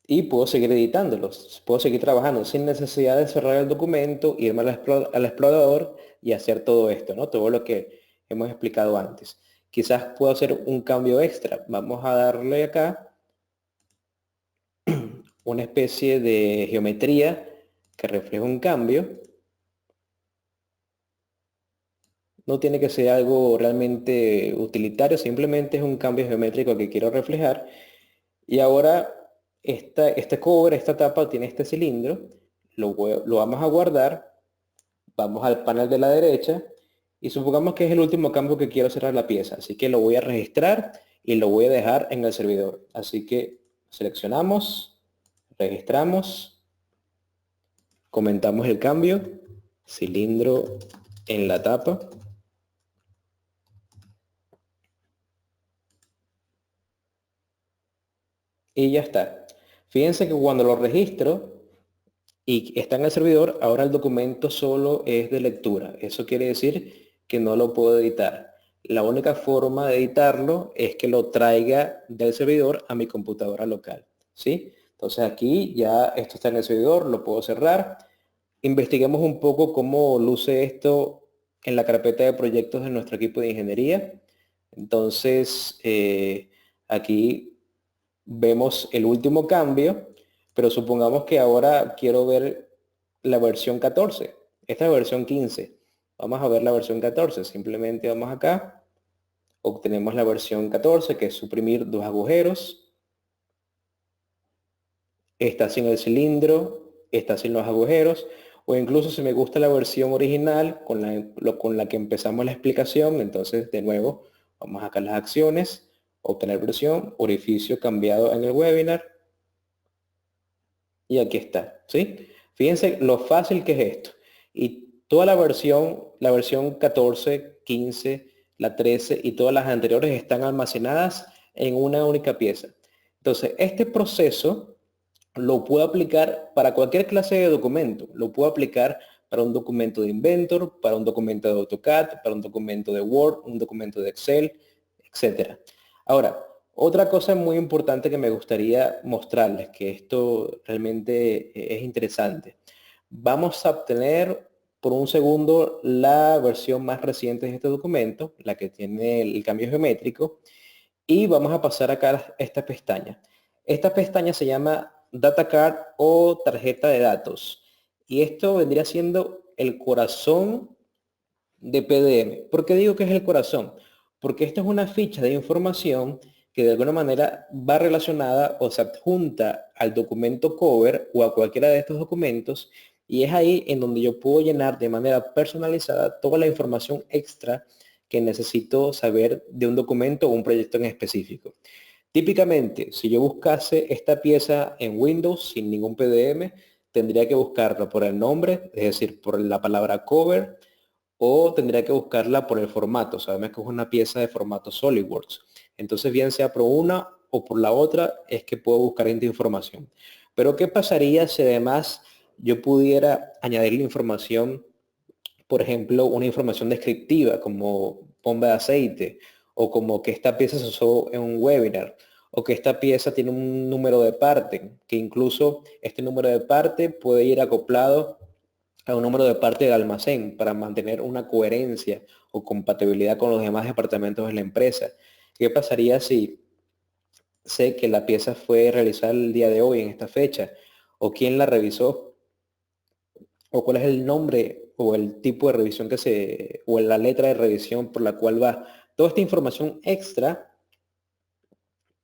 y puedo seguir editándolos, puedo seguir trabajando sin necesidad de cerrar el documento, irme al explorador y hacer todo esto, ¿no? Todo lo que hemos explicado antes. Quizás puedo hacer un cambio extra. Vamos a darle acá una especie de geometría que refleja un cambio. No tiene que ser algo realmente utilitario, simplemente es un cambio geométrico que quiero reflejar. Y ahora este cover, esta tapa tiene este cilindro, lo vamos a guardar, vamos al panel de la derecha y supongamos que es el último cambio que quiero cerrar la pieza, así que lo voy a registrar y lo voy a dejar en el servidor. Así que seleccionamos, registramos, comentamos el cambio, cilindro en la tapa. y ya está. Fíjense que cuando lo registro y está en el servidor, ahora el documento solo es de lectura. Eso quiere decir que no lo puedo editar. La única forma de editarlo es que lo traiga del servidor a mi computadora local, ¿sí? Entonces aquí ya esto está en el servidor, lo puedo cerrar. Investiguemos un poco cómo luce esto en la carpeta de proyectos de nuestro equipo de ingeniería. Entonces, aquí vemos el último cambio, pero supongamos que ahora quiero ver la versión 14. Esta es la versión 15. Vamos a ver la versión 14. Simplemente vamos acá, obtenemos la versión 14, que es suprimir dos agujeros. Está sin el cilindro, está sin los agujeros, o incluso si me gusta la versión original con la que empezamos la explicación, entonces de nuevo vamos acá a las acciones, obtener versión, orificio cambiado en el webinar, y aquí está, ¿sí? Fíjense lo fácil que es esto. Y toda la versión 14, 15, la 13 y todas las anteriores están almacenadas en una única pieza. Entonces, este proceso lo puedo aplicar para cualquier clase de documento. Lo puedo aplicar para un documento de Inventor, para un documento de AutoCAD, para un documento de Word, un documento de Excel, etcétera. Ahora, otra cosa muy importante que me gustaría mostrarles, que esto realmente es interesante. Vamos a obtener por un segundo la versión más reciente de este documento, la que tiene el cambio geométrico, y vamos a pasar acá a esta pestaña. Esta pestaña se llama Data Card o tarjeta de datos. Y esto vendría siendo el corazón de PDM. ¿Por qué digo que es el corazón? Porque esto es una ficha de información que de alguna manera va relacionada o se adjunta al documento cover o a cualquiera de estos documentos, y es ahí en donde yo puedo llenar de manera personalizada toda la información extra que necesito saber de un documento o un proyecto en específico. Típicamente, si yo buscase esta pieza en Windows sin ningún PDM, tendría que buscarla por el nombre, es decir, por la palabra cover, o tendría que buscarla por el formato. Sabemos que es una pieza de formato SolidWorks. Entonces, bien sea por una o por la otra, es que puedo buscar esta información. Pero, ¿qué pasaría si además yo pudiera añadirle información, por ejemplo, una información descriptiva como bomba de aceite, o como que esta pieza se usó en un webinar, o que esta pieza tiene un número de parte, que incluso este número de parte puede ir acoplado a un número de parte del almacén para mantener una coherencia o compatibilidad con los demás departamentos de la empresa? ¿Qué pasaría si sé que la pieza fue realizada el día de hoy en esta fecha? ¿O quién la revisó? ¿O cuál es el nombre o el tipo de revisión o la letra de revisión por la cual va? Toda esta información extra,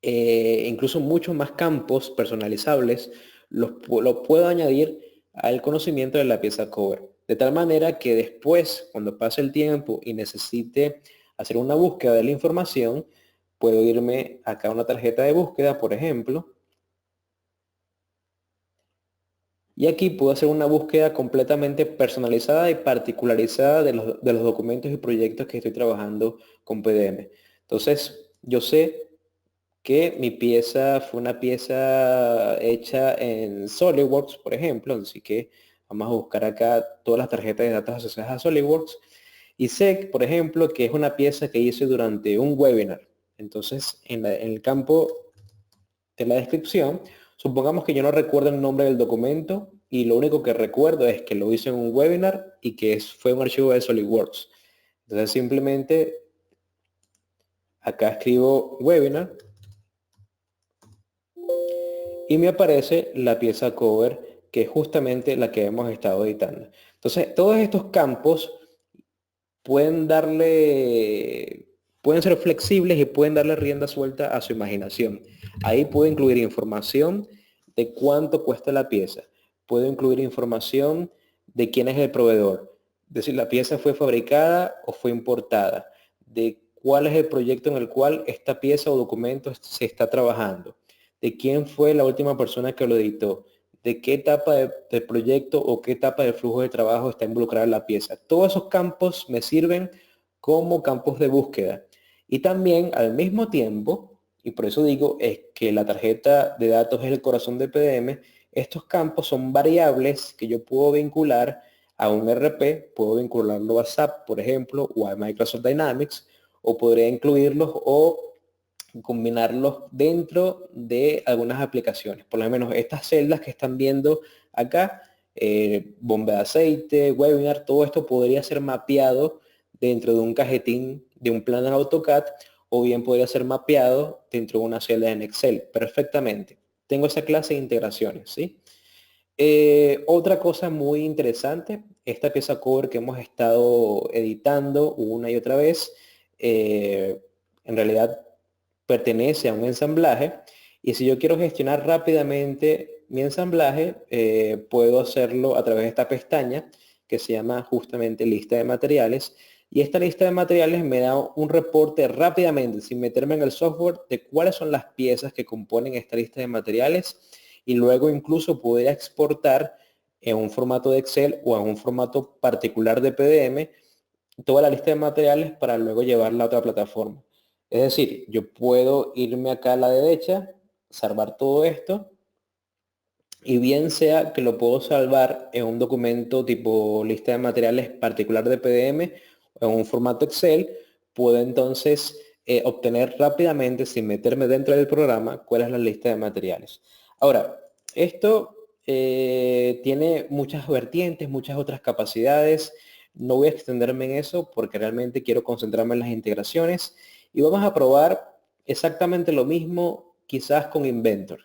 incluso muchos más campos personalizables, lo puedo añadir al conocimiento de la pieza cover. De tal manera que después, cuando pase el tiempo y necesite hacer una búsqueda de la información, puedo irme acá a una tarjeta de búsqueda, por ejemplo, y aquí puedo hacer una búsqueda completamente personalizada y particularizada de los documentos y proyectos que estoy trabajando con PDM. Entonces, yo sé que mi pieza fue una pieza hecha en SolidWorks, por ejemplo, así que vamos a buscar acá todas las tarjetas de datos asociadas a SolidWorks, y sé, por ejemplo, que es una pieza que hice durante un webinar. Entonces, en el campo de la descripción, supongamos que yo no recuerdo el nombre del documento y lo único que recuerdo es que lo hice en un webinar y que fue un archivo de SolidWorks. Entonces, simplemente acá escribo webinar y me aparece la pieza cover, que es justamente la que hemos estado editando. Entonces, todos estos campos pueden pueden ser flexibles y pueden darle rienda suelta a su imaginación. Ahí puedo incluir información de cuánto cuesta la pieza. Puedo incluir información de quién es el proveedor. Es decir, la pieza fue fabricada o fue importada. De cuál es el proyecto en el cual esta pieza o documento se está trabajando. De quién fue la última persona que lo editó, de qué etapa del proyecto o qué etapa del flujo de trabajo está involucrada la pieza. Todos esos campos me sirven como campos de búsqueda. Y también al mismo tiempo, y por eso digo es que la tarjeta de datos es el corazón de PDM. Estos campos son variables que yo puedo vincular a un RP, puedo vincularlo a SAP, por ejemplo, o a Microsoft Dynamics, o podría incluirlos o combinarlos dentro de algunas aplicaciones. Por lo menos estas celdas que están viendo acá, bomba de aceite, webinar, todo esto podría ser mapeado dentro de un cajetín de un plan en AutoCAD, o bien podría ser mapeado dentro de una celda en Excel perfectamente. Tengo esa clase de integraciones, ¿sí? Otra cosa muy interesante, esta pieza cover que hemos estado editando una y otra vez, en realidad pertenece a un ensamblaje, y si yo quiero gestionar rápidamente mi ensamblaje, puedo hacerlo a través de esta pestaña que se llama justamente lista de materiales, y esta lista de materiales me da un reporte rápidamente, sin meterme en el software, de cuáles son las piezas que componen esta lista de materiales, y luego incluso podría exportar en un formato de Excel o en un formato particular de PDM toda la lista de materiales para luego llevarla a otra plataforma. Es decir, yo puedo irme acá a la derecha, salvar todo esto, y bien sea que lo puedo salvar en un documento tipo lista de materiales particular de PDM o en un formato Excel, puedo entonces obtener rápidamente, sin meterme dentro del programa, cuál es la lista de materiales. Ahora, esto tiene muchas vertientes, muchas otras capacidades. No voy a extenderme en eso porque realmente quiero concentrarme en las integraciones, y vamos a probar exactamente lo mismo quizás con Inventor.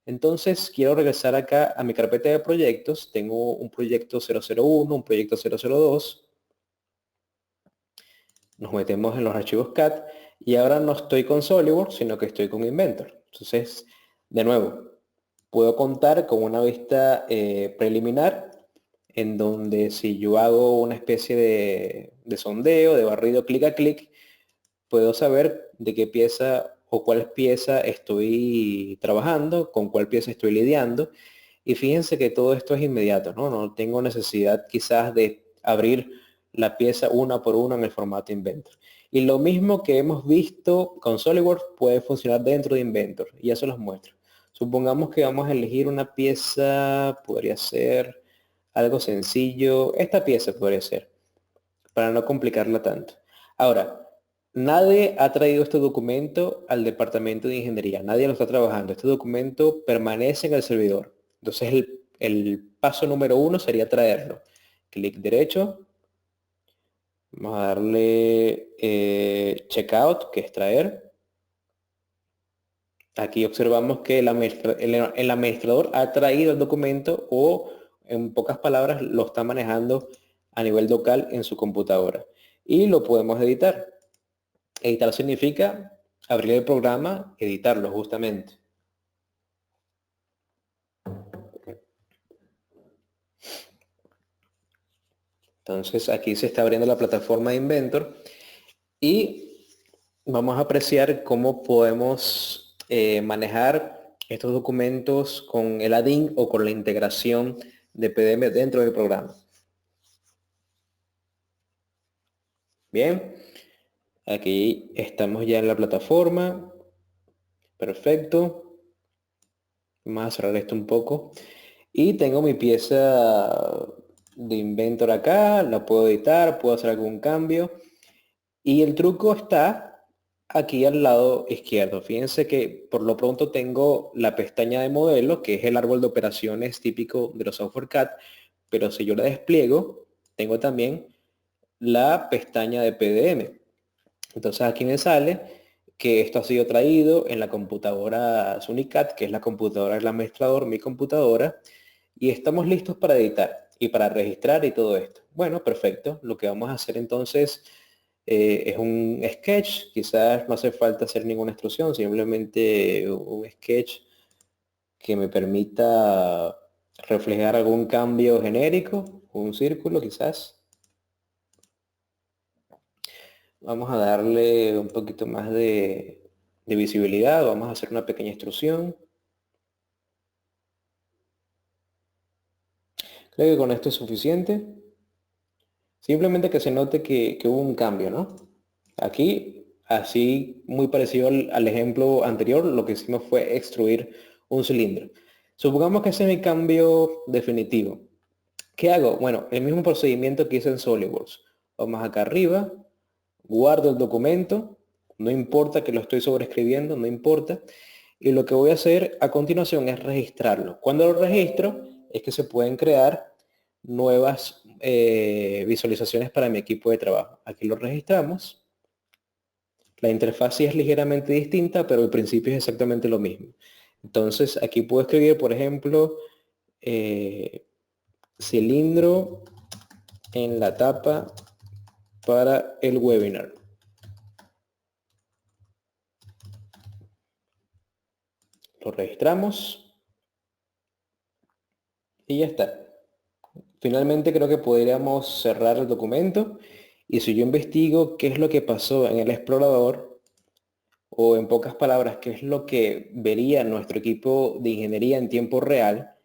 Entonces quiero regresar acá a mi carpeta de proyectos. Tengo un proyecto 001, un proyecto 002. Nos metemos en los archivos CAD y ahora no estoy con SolidWorks, sino que estoy con Inventor. Entonces, de nuevo, puedo contar con una vista preliminar, en donde si yo hago una especie de sondeo, de barrido clic a clic, puedo saber de qué pieza o cuál pieza estoy trabajando, con cuál pieza estoy lidiando. Y fíjense que todo esto es inmediato, ¿no? No tengo necesidad quizás de abrir la pieza una por una en el formato Inventor. Y lo mismo que hemos visto con SolidWorks puede funcionar dentro de Inventor. Y eso los muestro. Supongamos que vamos a elegir una pieza, podría ser algo sencillo. Esta pieza podría ser, para no complicarla tanto. Ahora, nadie ha traído este documento al departamento de ingeniería, nadie lo está trabajando. Este documento permanece en el servidor. Entonces el paso número uno sería traerlo. Clic derecho, vamos a darle checkout, que es traer. Aquí observamos que el administrador ha traído el documento, o en pocas palabras lo está manejando a nivel local en su computadora. Y lo podemos editar. Editar significa abrir el programa, editarlo justamente. Entonces aquí se está abriendo la plataforma de Inventor y vamos a apreciar cómo podemos manejar estos documentos con el add-in o con la integración de PDM dentro del programa. Bien, aquí estamos ya en la plataforma. Perfecto. Vamos a cerrar esto un poco. Y tengo mi pieza de Inventor acá, la puedo editar, puedo hacer algún cambio. Y el truco está aquí al lado izquierdo. Fíjense que por lo pronto tengo la pestaña de modelo, que es el árbol de operaciones típico de los software CAD, pero si yo la despliego, tengo también la pestaña de PDM. Entonces aquí me sale que esto ha sido traído en la computadora Sunicat, que es la computadora del administrador, mi computadora, y estamos listos para editar y para registrar y todo esto. Bueno, perfecto. Lo que vamos a hacer entonces es un sketch. Quizás no hace falta hacer ninguna extrusión, simplemente un sketch que me permita reflejar algún cambio genérico, un círculo quizás. Vamos a darle un poquito más de visibilidad. Vamos a hacer una pequeña extrusión. Creo que con esto es suficiente. Simplemente que se note que hubo un cambio, ¿no? Aquí Así, muy parecido al ejemplo anterior, lo que hicimos fue extruir un cilindro. Supongamos que ese es mi cambio definitivo. ¿Qué hago? Bueno, el mismo procedimiento que hice en SolidWorks. Vamos acá arriba, guardo el documento, no importa que lo estoy sobreescribiendo, no importa. Y lo que voy a hacer a continuación es registrarlo. Cuando lo registro es que se pueden crear nuevas visualizaciones para mi equipo de trabajo. Aquí lo registramos. La interfaz sí es ligeramente distinta, pero el principio es exactamente lo mismo. Entonces aquí puedo escribir, por ejemplo, cilindro en la tapa para el webinar. Lo registramos y ya está. Finalmente creo que podríamos cerrar el documento y si yo investigo qué es lo que pasó en el explorador o en pocas palabras qué es lo que vería nuestro equipo de ingeniería en tiempo real,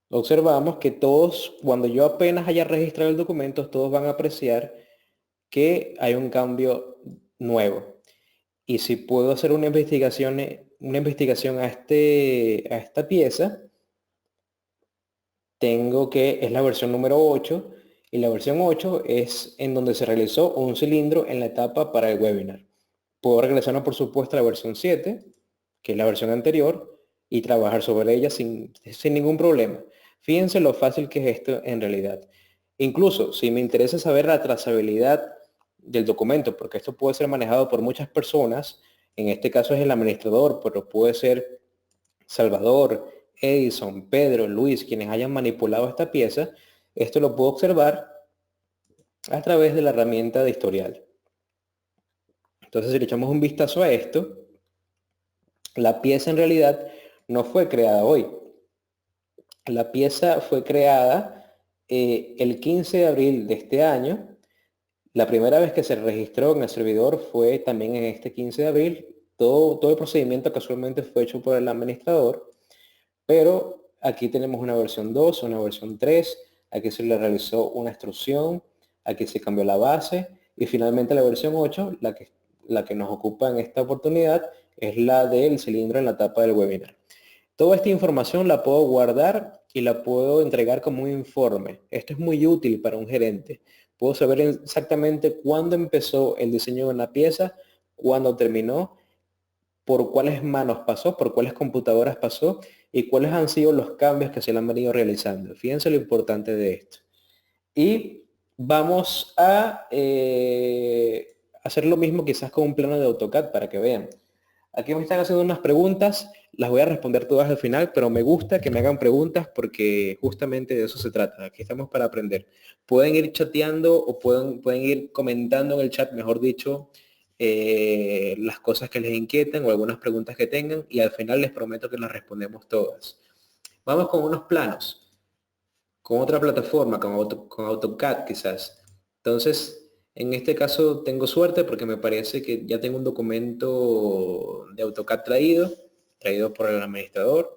observamos que todos, cuando yo apenas haya registrado el documento, todos van a apreciar que hay un cambio nuevo. Y si puedo hacer una investigación a esta pieza, tengo que es la versión número 8 y la versión 8 es en donde se realizó un cilindro en la etapa para el webinar. Puedo regresarnos por supuesto a la versión 7, que es la versión anterior, y trabajar sobre ella sin ningún problema. Fíjense lo fácil que es esto en realidad. Incluso si me interesa saber la trazabilidad del documento, porque esto puede ser manejado por muchas personas, en este caso es el administrador, pero puede ser Salvador, Edison, Pedro, Luis, quienes hayan manipulado esta pieza, esto lo puedo observar a través de la herramienta de historial. Entonces, si le echamos un vistazo a esto, la pieza en realidad no fue creada hoy. La pieza fue creada el 15 de abril de este año. La primera vez que se registró en el servidor fue también en este 15 de abril. Todo el procedimiento casualmente fue hecho por el administrador. Pero aquí tenemos una versión 2, una versión 3, aquí se le realizó una extrusión, aquí se cambió la base y finalmente la versión 8, la que nos ocupa en esta oportunidad, es la del cilindro en la tapa del webinar. Toda esta información la puedo guardar y la puedo entregar como un informe. Esto es muy útil para un gerente. Puedo saber exactamente cuándo empezó el diseño de una pieza, cuándo terminó, por cuáles manos pasó, por cuáles computadoras pasó y cuáles han sido los cambios que se le han venido realizando. Fíjense lo importante de esto. Y vamos a hacer lo mismo quizás con un plano de AutoCAD para que vean. Aquí me están haciendo unas preguntas, las voy a responder todas al final, pero me gusta que me hagan preguntas porque justamente de eso se trata. Aquí estamos para aprender. Pueden ir chateando o pueden ir comentando en el chat, mejor dicho, las cosas que les inquietan o algunas preguntas que tengan y al final les prometo que las respondemos todas. Vamos con unos planos, con otra plataforma, con AutoCAD quizás. Entonces, en este caso tengo suerte porque me parece que ya tengo un documento de AutoCAD traído por el administrador.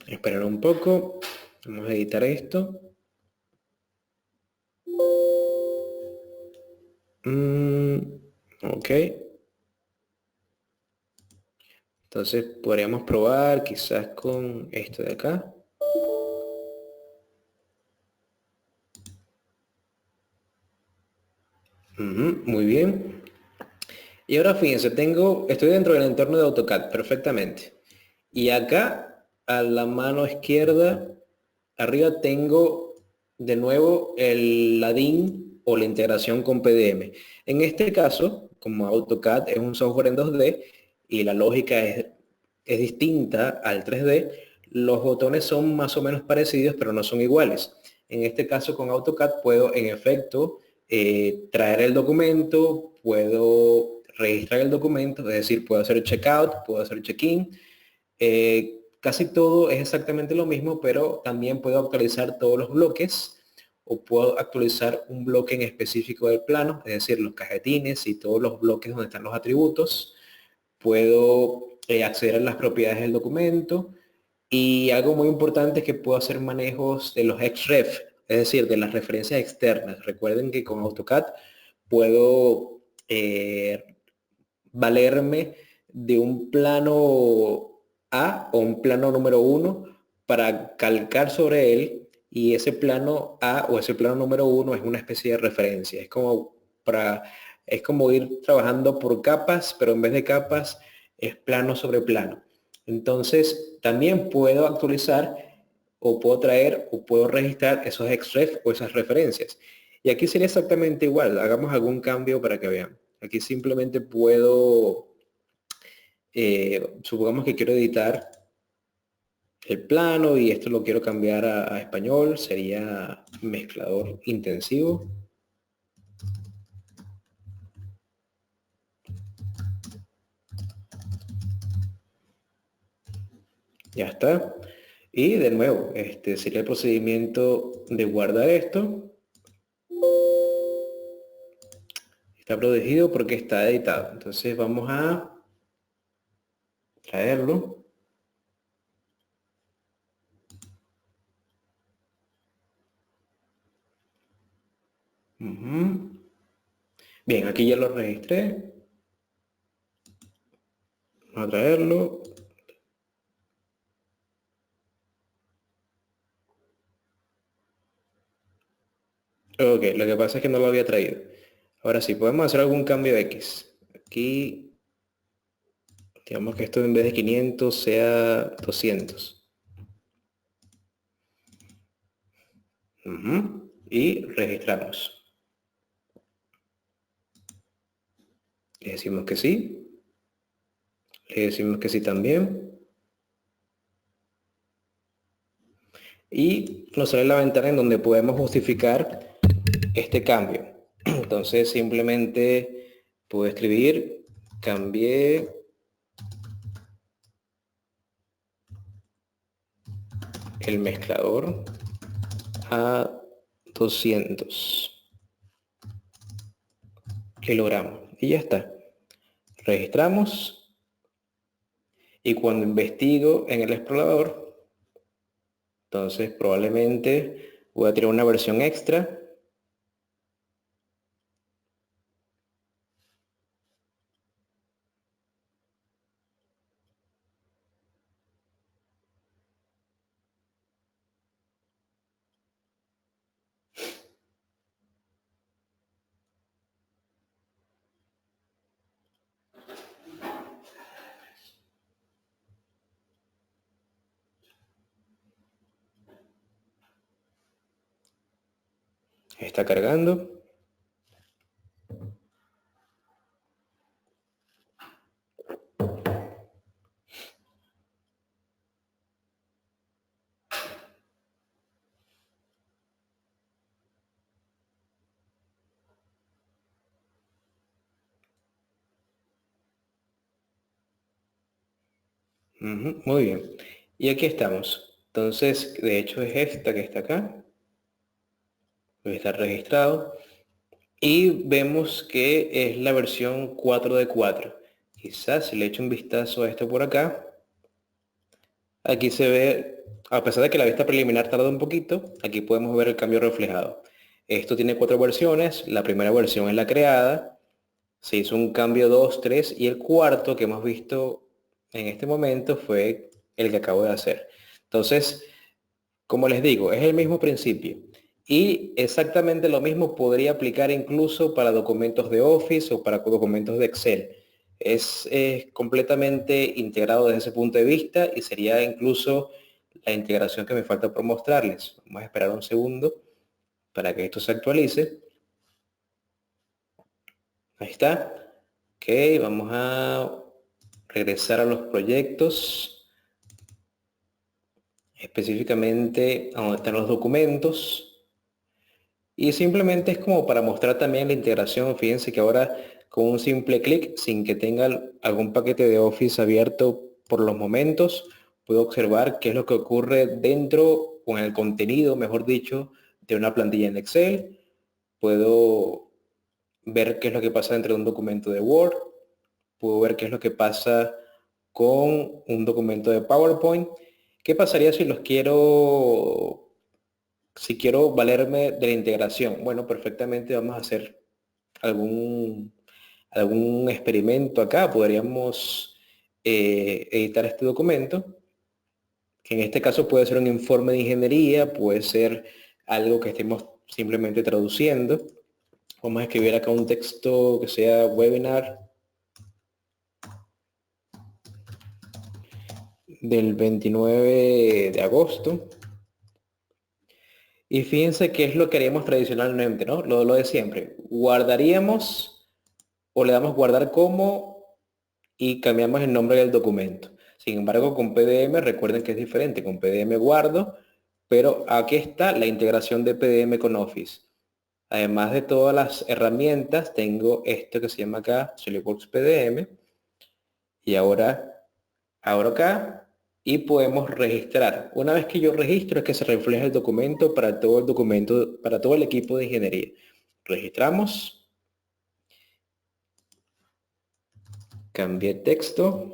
Esperar un poco. Vamos a editar esto. Ok. Entonces podríamos probar quizás con esto de acá. Muy bien. Y ahora fíjense, estoy dentro del entorno de AutoCAD perfectamente. Y acá a la mano izquierda, arriba tengo de nuevo el ladín o la integración con PDM. En este caso, como AutoCAD es un software en 2D y la lógica es distinta al 3D, los botones son más o menos parecidos, pero no son iguales. En este caso con AutoCAD puedo en efecto traer el documento, puedo registrar el documento, es decir, puedo hacer checkout, puedo hacer check-in. Casi todo es exactamente lo mismo, pero también puedo actualizar todos los bloques o puedo actualizar un bloque en específico del plano, es decir, los cajetines y todos los bloques donde están los atributos. Puedo acceder a las propiedades del documento y algo muy importante es que puedo hacer manejos de los XREF, es decir, de las referencias externas. Recuerden que con AutoCAD puedo valerme de un plano A o un plano número 1 para calcar sobre él, y ese plano A o ese plano número 1 es una especie de referencia. Es como ir trabajando por capas, pero en vez de capas es plano sobre plano. Entonces también puedo actualizar o puedo traer o puedo registrar esos XREF o esas referencias. Y aquí sería exactamente igual. Hagamos algún cambio para que vean. Aquí simplemente puedo, supongamos que quiero editar el plano y esto lo quiero cambiar a español. Sería mezclador intensivo. Ya está. Y de nuevo, este sería el procedimiento de guardar esto. Está protegido porque está editado. Entonces vamos a traerlo. Bien, aquí ya lo registré. Vamos a traerlo. Ok, lo que pasa es que no lo había traído. Ahora sí, podemos hacer algún cambio X. Aquí, digamos que esto en vez de 500 sea 200. Y registramos. Le decimos que sí. Le decimos que sí también. Y nos sale la ventana en donde podemos justificar este cambio. Entonces simplemente puedo escribir, cambié el mezclador a 200 kilogramos. Y ya está. Registramos. Y cuando investigo en el explorador, entonces probablemente voy a tener una versión extra. Está cargando. Muy bien. Y aquí estamos. Entonces, de hecho es esta que está acá. Está registrado. Y vemos que es la versión 4 de 4. Quizás si le echo un vistazo a esto por acá, aquí se ve, a pesar de que la vista preliminar tarda un poquito, aquí podemos ver el cambio reflejado. Esto tiene 4 versiones. La primera versión es la creada. Se hizo un cambio 2, 3 y el cuarto que hemos visto en este momento fue el que acabo de hacer. Entonces, como les digo, es el mismo principio. Y exactamente lo mismo podría aplicar incluso para documentos de Office o para documentos de Excel. Es completamente integrado desde ese punto de vista y sería incluso la integración que me falta por mostrarles. Vamos a esperar un segundo para que esto se actualice. Ahí está. Ok, vamos a regresar a los proyectos, específicamente a donde están los documentos. Y simplemente es como para mostrar también la integración. Fíjense que ahora con un simple clic, sin que tenga algún paquete de Office abierto por los momentos, puedo observar qué es lo que ocurre dentro o en el contenido, mejor dicho, de una plantilla en Excel, puedo ver qué es lo que pasa dentro de un documento de Word, puedo ver qué es lo que pasa con un documento de PowerPoint. ¿Qué pasaría si quiero valerme de la integración? Bueno, perfectamente vamos a hacer algún, algún experimento acá. Podríamos editar este documento, que en este caso puede ser un informe de ingeniería, puede ser algo que estemos simplemente traduciendo. Vamos a escribir acá un texto que sea webinar del 29 de agosto. Y fíjense qué es lo que haríamos tradicionalmente, ¿no? Lo de siempre. Guardaríamos o le damos guardar como y cambiamos el nombre del documento. Sin embargo, con PDM recuerden que es diferente. Con PDM guardo, pero aquí está la integración de PDM con Office. Además de todas las herramientas, tengo esto que se llama acá SolidWorks PDM. Y ahora abro acá y podemos registrar. Una vez que yo registro es que se refleja el documento para todo el documento, para todo el equipo de ingeniería. Registramos, cambié texto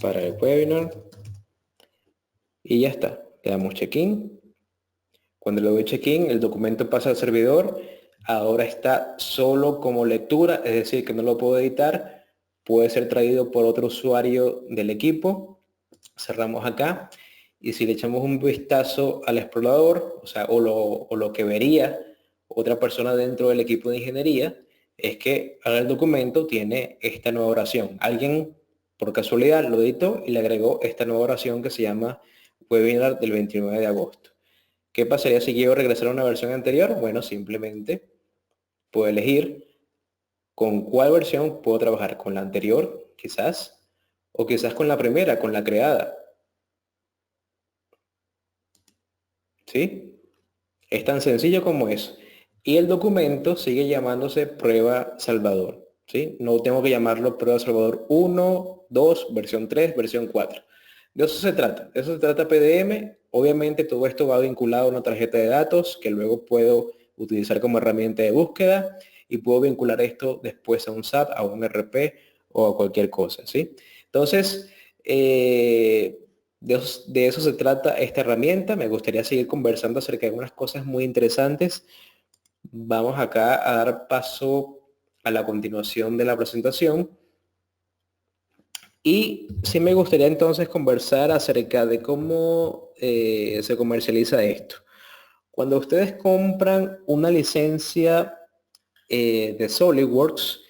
para el webinar y ya está. Le damos check-in. Cuando le doy check-in, el documento pasa al servidor. Ahora está solo como lectura, es decir, que no lo puedo editar. Puede ser traído por otro usuario del equipo. Cerramos acá. Y si le echamos un vistazo al explorador, o sea, o lo que vería otra persona dentro del equipo de ingeniería, es que ahora el documento tiene esta nueva oración. Alguien, por casualidad, lo editó y le agregó esta nueva oración que se llama webinar del 29 de agosto. ¿Qué pasaría si quiero regresar a una versión anterior? Bueno, simplemente puedo elegir con cuál versión puedo trabajar, con la anterior, quizás, o quizás con la primera, con la creada. ¿Sí? Es tan sencillo como eso. Y el documento sigue llamándose Prueba Salvador. ¿Sí? No tengo que llamarlo Prueba Salvador 1, 2, versión 3, versión 4. De eso se trata. De eso se trata PDM. Obviamente todo esto va vinculado a una tarjeta de datos que luego puedo utilizar como herramienta de búsqueda y puedo vincular esto después a un SAP, a un RP o a cualquier cosa. ¿Sí? Entonces, de eso se trata esta herramienta. Me gustaría seguir conversando acerca de unas cosas muy interesantes. Vamos acá a dar paso a la continuación de la presentación. Y sí me gustaría entonces conversar acerca de cómo se comercializa esto. Cuando ustedes compran una licencia de SolidWorks,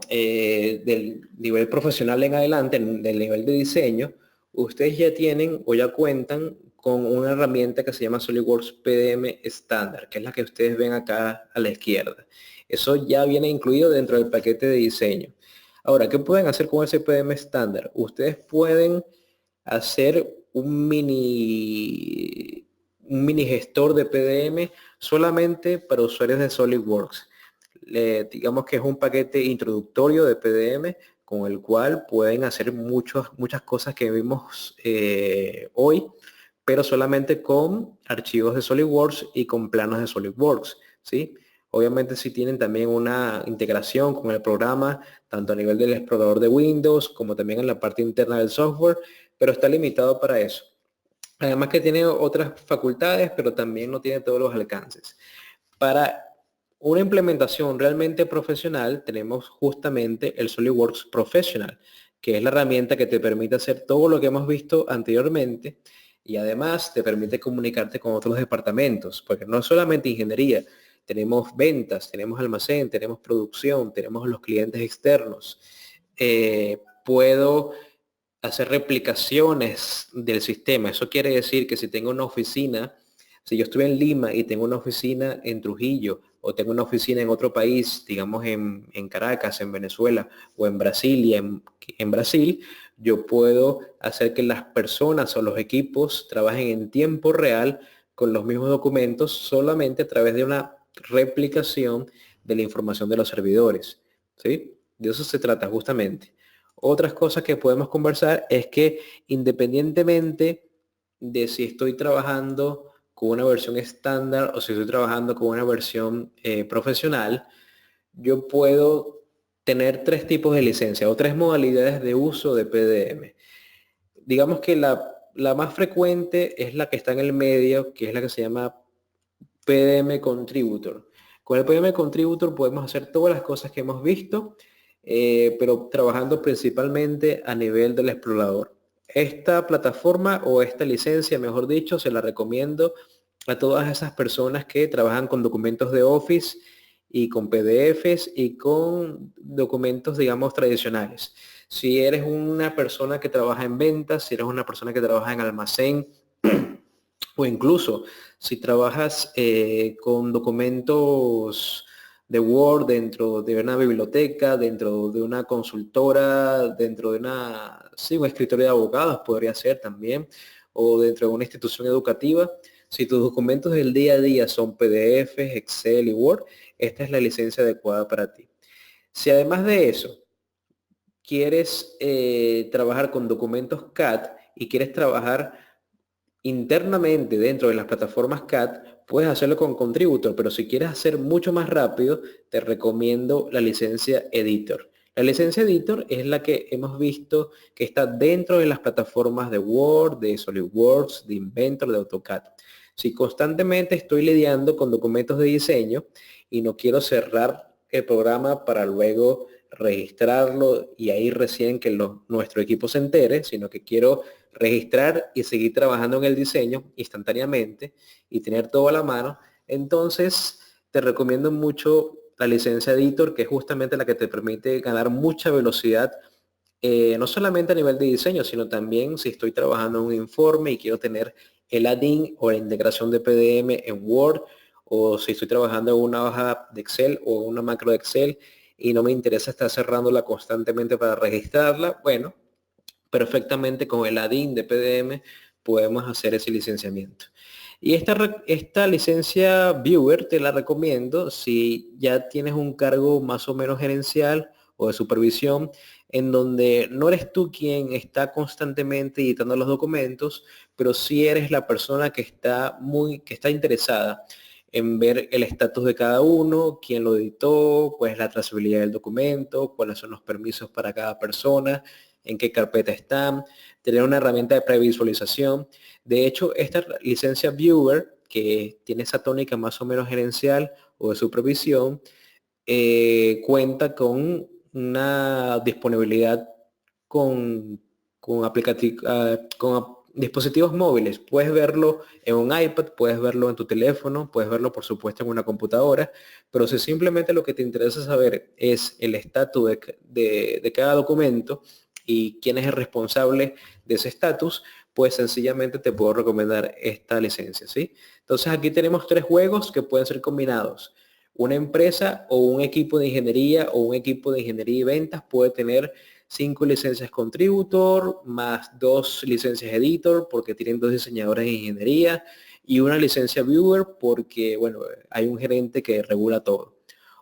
del nivel profesional en adelante, del nivel de diseño, ustedes ya tienen o ya cuentan con una herramienta que se llama SolidWorks PDM estándar, que es la que ustedes ven acá a la izquierda. Eso ya viene incluido dentro del paquete de diseño. Ahora, ¿qué pueden hacer con ese PDM estándar? Ustedes pueden hacer un mini gestor de PDM solamente para usuarios de SolidWorks. Digamos que es un paquete introductorio de PDM con el cual pueden hacer muchas cosas que vimos hoy, pero solamente con archivos de SolidWorks y con planos de SolidWorks, ¿sí? Obviamente si tienen también una integración con el programa, tanto a nivel del explorador de Windows como también en la parte interna del software, pero está limitado para eso. Además que tiene otras facultades, pero también no tiene todos los alcances. Para una implementación realmente profesional, tenemos justamente el SolidWorks Professional, que es la herramienta que te permite hacer todo lo que hemos visto anteriormente y además te permite comunicarte con otros departamentos, porque no es solamente ingeniería, tenemos ventas, tenemos almacén, tenemos producción, tenemos los clientes externos. Puedo hacer replicaciones del sistema. Eso quiere decir que si tengo una oficina, si yo estoy en Lima y tengo una oficina en Trujillo o tengo una oficina en otro país, digamos en Caracas, en Venezuela o en Brasilia, en Brasil, yo puedo hacer que las personas o los equipos trabajen en tiempo real con los mismos documentos solamente a través de una replicación de la información de los servidores. ¿Sí? De eso se trata justamente. Otras cosas que podemos conversar es que independientemente de si estoy trabajando con una versión estándar o si estoy trabajando con una versión profesional, yo puedo tener tres tipos de licencia o tres modalidades de uso de PDM. Digamos que la más frecuente es la que está en el medio, que es la que se llama PDM Contributor. Con el PDM Contributor podemos hacer todas las cosas que hemos visto, pero trabajando principalmente a nivel del explorador. Esta plataforma o esta licencia, mejor dicho, se la recomiendo a todas esas personas que trabajan con documentos de Office y con PDFs y con documentos, digamos, tradicionales. Si eres una persona que trabaja en ventas, si eres una persona que trabaja en almacén, o incluso si trabajas con documentos de Word dentro de una biblioteca, dentro de una consultora, dentro de sí, un escritorio de abogados podría ser también, o dentro de una institución educativa. Si tus documentos del día a día son PDFs, Excel y Word, esta es la licencia adecuada para ti. Si además de eso quieres trabajar con documentos CAD y quieres trabajar internamente dentro de las plataformas CAD, puedes hacerlo con Contributor, pero si quieres hacer mucho más rápido, te recomiendo la licencia Editor. La licencia Editor es la que hemos visto que está dentro de las plataformas de Word, de SolidWorks, de Inventor, de AutoCAD. Si constantemente estoy lidiando con documentos de diseño y no quiero cerrar el programa para luego registrarlo y ahí recién que nuestro equipo se entere, sino que quiero registrar y seguir trabajando en el diseño instantáneamente y tener todo a la mano, entonces te recomiendo mucho la licencia Editor, que es justamente la que te permite ganar mucha velocidad, no solamente a nivel de diseño, sino también si estoy trabajando en un informe y quiero tener el add-in o la integración de PDM en Word, o si estoy trabajando en una hoja de Excel o una macro de Excel y no me interesa estar cerrándola constantemente para registrarla, bueno, perfectamente con el add-in de PDM podemos hacer ese licenciamiento. Y esta licencia Viewer te la recomiendo si ya tienes un cargo más o menos gerencial o de supervisión en donde no eres tú quien está constantemente editando los documentos, pero sí eres la persona que está interesada en ver el estatus de cada uno, quién lo editó, cuál es la trazabilidad del documento, cuáles son los permisos para cada persona, en qué carpeta están, tener una herramienta de previsualización. De hecho, esta licencia Viewer, que tiene esa tónica más o menos gerencial o de supervisión, cuenta con una disponibilidad con, con dispositivos móviles. Puedes verlo en un iPad, puedes verlo en tu teléfono, puedes verlo por supuesto en una computadora, pero si simplemente lo que te interesa saber es el estatus de cada documento y quién es el responsable de ese estatus, pues sencillamente te puedo recomendar esta licencia, ¿sí? Entonces aquí tenemos tres juegos que pueden ser combinados. Una empresa o un equipo de ingeniería o un equipo de ingeniería y ventas puede tener 5 licencias Contributor, más 2 licencias Editor, porque tienen 2 diseñadores de ingeniería, y una licencia Viewer, porque, bueno, hay un gerente que regula todo.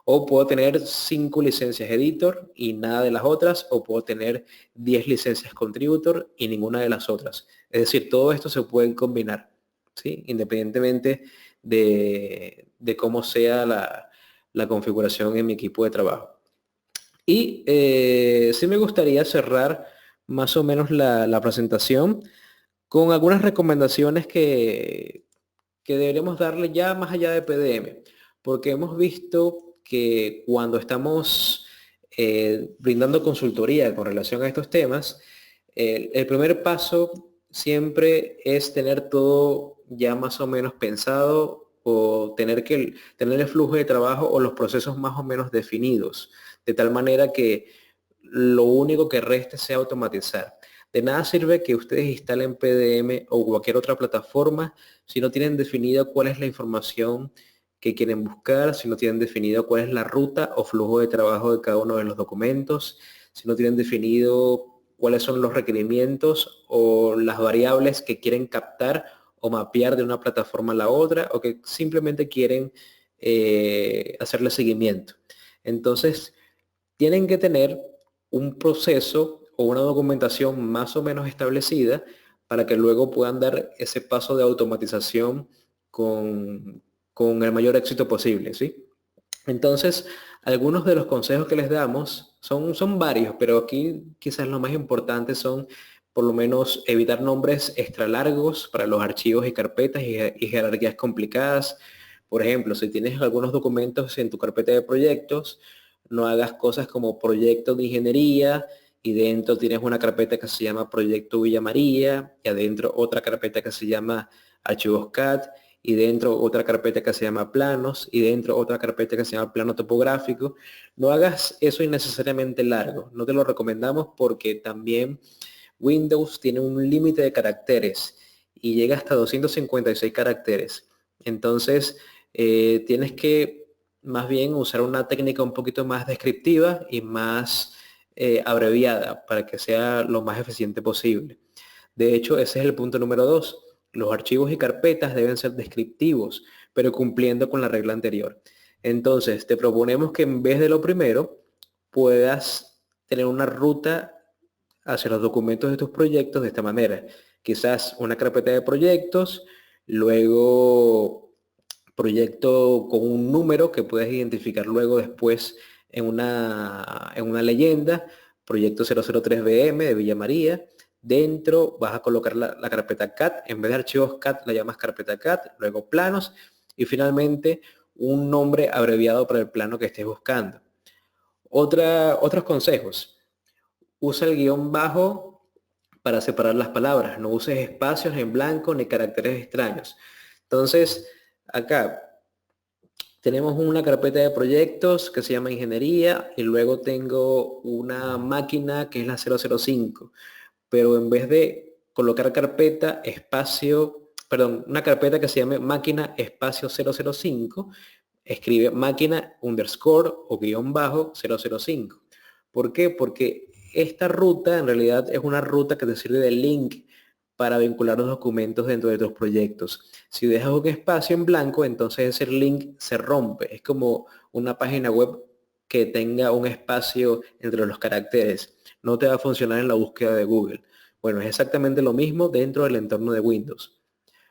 O puedo tener 5 licencias Editor y nada de las otras, o puedo tener 10 licencias Contributor y ninguna de las otras. Es decir, todo esto se puede combinar, ¿sí? Independientemente de cómo sea la configuración en mi equipo de trabajo. Y sí me gustaría cerrar más o menos la presentación con algunas recomendaciones que deberíamos darle ya más allá de PDM, porque hemos visto que cuando estamos brindando consultoría con relación a estos temas, el primer paso siempre es tener todo ya más o menos pensado o tener el flujo de trabajo o los procesos más o menos definidos, de tal manera que lo único que reste sea automatizar. De nada sirve que ustedes instalen PDM o cualquier otra plataforma si no tienen definido cuál es la información que quieren buscar, si no tienen definido cuál es la ruta o flujo de trabajo de cada uno de los documentos, si no tienen definido cuáles son los requerimientos o las variables que quieren captar o mapear de una plataforma a la otra, o que simplemente quieren hacerle seguimiento. Entonces, tienen que tener un proceso o una documentación más o menos establecida para que luego puedan dar ese paso de automatización con, con el mayor éxito posible, ¿sí? Entonces, algunos de los consejos que les damos son varios, pero aquí quizás lo más importante son por lo menos evitar nombres extra largos para los archivos y carpetas y jerarquías complicadas. Por ejemplo, si tienes algunos documentos en tu carpeta de proyectos, no hagas cosas como proyecto de ingeniería y dentro tienes una carpeta que se llama Proyecto Villa María y adentro otra carpeta que se llama Archivos CAD y dentro otra carpeta que se llama planos y dentro otra carpeta que se llama plano topográfico. No hagas eso innecesariamente largo. No te lo recomendamos porque también Windows tiene un límite de caracteres y llega hasta 256 caracteres. Entonces, tienes que más bien usar una técnica un poquito más descriptiva y más abreviada para que sea lo más eficiente posible. De hecho, ese es el punto número 2. Los archivos y carpetas deben ser descriptivos, pero cumpliendo con la regla anterior. Entonces, te proponemos que en vez de lo primero, puedas tener una ruta hacia los documentos de tus proyectos de esta manera. Quizás una carpeta de proyectos, luego proyecto con un número que puedes identificar luego después en una leyenda, proyecto 003BM de Villa María. Dentro vas a colocar la carpeta CAD, en vez de archivos CAD la llamas carpeta CAD, luego planos y finalmente un nombre abreviado para el plano que estés buscando. Otros consejos. Usa el guión bajo para separar las palabras. No uses espacios en blanco ni caracteres extraños. Entonces, acá tenemos una carpeta de proyectos que se llama ingeniería y luego tengo una máquina que es la 005. Pero en vez de colocar carpeta, espacio, perdón, una carpeta que se llame máquina espacio 005, escribe máquina underscore o guión bajo 005. ¿Por qué? Porque esta ruta en realidad es una ruta que te sirve de link para vincular los documentos dentro de tus proyectos. Si dejas un espacio en blanco, entonces ese link se rompe. Es como una página web que tenga un espacio entre los caracteres. No te va a funcionar en la búsqueda de Google. Bueno, es exactamente lo mismo dentro del entorno de Windows.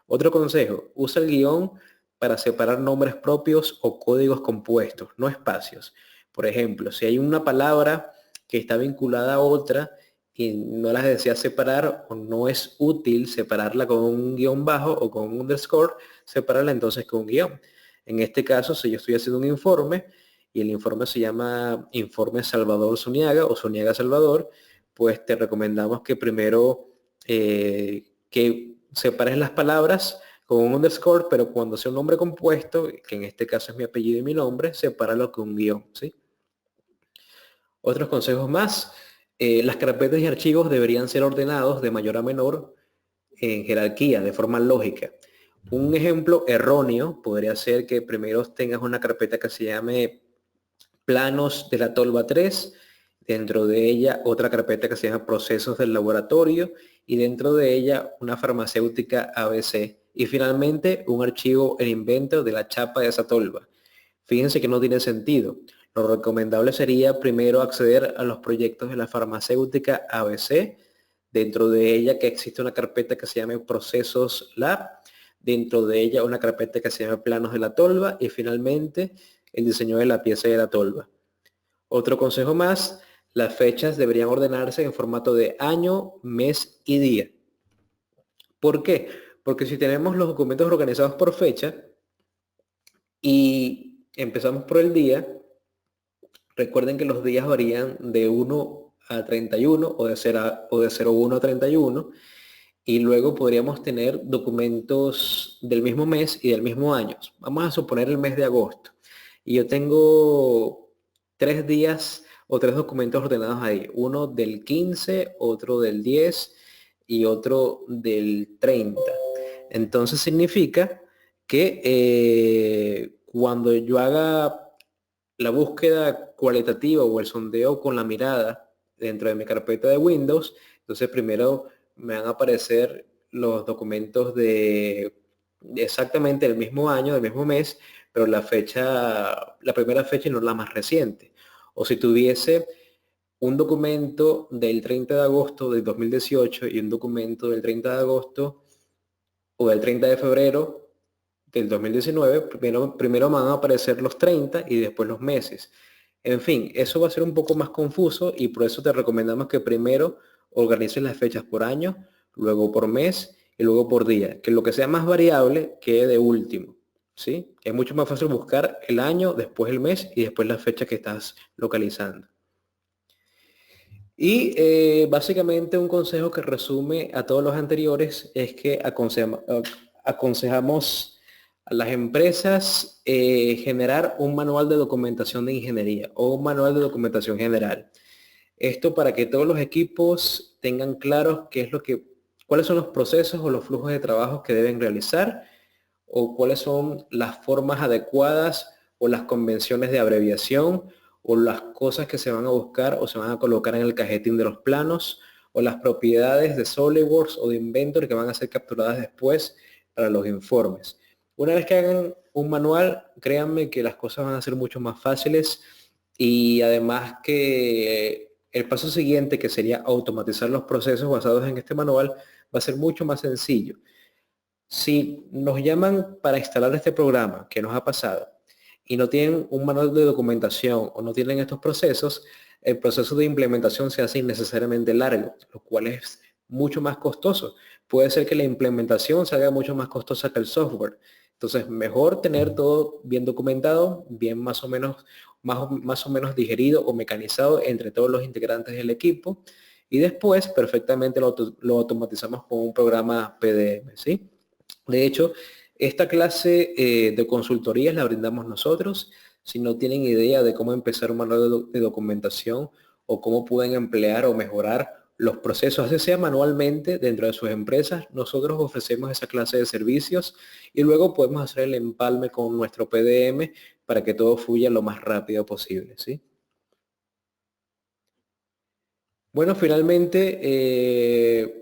Otro consejo, usa el guión para separar nombres propios o códigos compuestos, no espacios. Por ejemplo, si hay una palabra que está vinculada a otra y no las deseas separar o no es útil separarla con un guión bajo o con un underscore, separarla entonces con un guión. En este caso, si yo estoy haciendo un informe y el informe se llama Informe Salvador Zuniaga o Zuniaga Salvador, pues te recomendamos que primero que separes las palabras con un underscore, pero cuando sea un nombre compuesto, que en este caso es mi apellido y mi nombre, sepáralo con un guión, ¿sí? Otros consejos más, las carpetas y archivos deberían ser ordenados de mayor a menor en jerarquía, de forma lógica. Un ejemplo erróneo podría ser que primero tengas una carpeta que se llame planos de la tolva 3, dentro de ella otra carpeta que se llama procesos del laboratorio y dentro de ella una farmacéutica ABC y finalmente un archivo el invento de la chapa de esa tolva. Fíjense que no tiene sentido. Lo recomendable sería primero acceder a los proyectos de la farmacéutica ABC, dentro de ella que existe una carpeta que se llame Procesos Lab, dentro de ella una carpeta que se llama Planos de la tolva y finalmente el diseño de la pieza de la tolva. Otro consejo más, las fechas deberían ordenarse en formato de año, mes y día. ¿Por qué? Porque si tenemos los documentos organizados por fecha y empezamos por el día, recuerden que los días varían de 1 a 31 o de 01 a 31 y luego podríamos tener documentos del mismo mes y del mismo año. Vamos a suponer el mes de agosto y yo tengo 3 días o 3 documentos ordenados ahí, uno del 15, otro del 10 y otro del 30. Entonces significa que cuando yo haga la búsqueda cualitativa o el sondeo con la mirada dentro de mi carpeta de Windows, entonces primero me van a aparecer los documentos de exactamente el mismo año, del mismo mes, pero la primera fecha y no la más reciente. O si tuviese un documento del 30 de agosto del 2018 y un documento del 30 de agosto o del 30 de febrero del 2019, primero van a aparecer los 30 y después los meses. En fin, eso va a ser un poco más confuso y por eso te recomendamos que primero organices las fechas por año, luego por mes y luego por día. Que lo que sea más variable quede de último. ¿Sí? Es mucho más fácil buscar el año, después el mes y después la fecha que estás localizando. Y básicamente un consejo que resume a todos los anteriores es que aconsejamos a las empresas generar un manual de documentación de ingeniería o un manual de documentación general. Esto para que todos los equipos tengan claros cuáles son los procesos o los flujos de trabajo que deben realizar o cuáles son las formas adecuadas o las convenciones de abreviación o las cosas que se van a buscar o se van a colocar en el cajetín de los planos o las propiedades de SolidWorks o de Inventor que van a ser capturadas después para los informes. Una vez que hagan un manual, créanme que las cosas van a ser mucho más fáciles y además que el paso siguiente, que sería automatizar los procesos basados en este manual, va a ser mucho más sencillo. Si nos llaman para instalar este programa, que nos ha pasado, y no tienen un manual de documentación o no tienen estos procesos, el proceso de implementación se hace innecesariamente largo, lo cual es mucho más costoso. Puede ser que la implementación salga mucho más costosa que el software. Entonces, mejor tener todo bien documentado, bien más o menos digerido o mecanizado entre todos los integrantes del equipo y después perfectamente lo automatizamos con un programa PDM, ¿sí? De hecho, esta clase de consultorías la brindamos nosotros. Si no tienen idea de cómo empezar un manual de documentación o cómo pueden emplear o mejorar los procesos, así sea manualmente dentro de sus empresas, nosotros ofrecemos esa clase de servicios y luego podemos hacer el empalme con nuestro PDM para que todo fluya lo más rápido posible, ¿sí? Bueno, finalmente,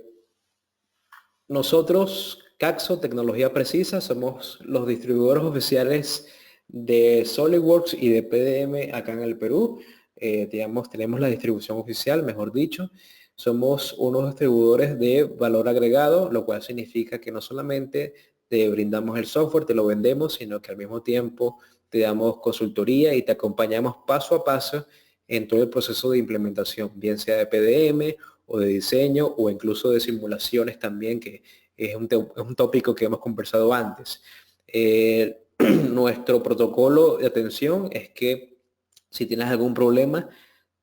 nosotros, Caxo Tecnología Precisa, somos los distribuidores oficiales de SolidWorks y de PDM acá en el Perú. Digamos, tenemos la distribución oficial, mejor dicho. Somos unos distribuidores de valor agregado, lo cual significa que no solamente te brindamos el software, te lo vendemos, sino que al mismo tiempo te damos consultoría y te acompañamos paso a paso en todo el proceso de implementación, bien sea de PDM o de diseño o incluso de simulaciones también, que es un tópico que hemos conversado antes. Nuestro protocolo de atención es que si tienes algún problema,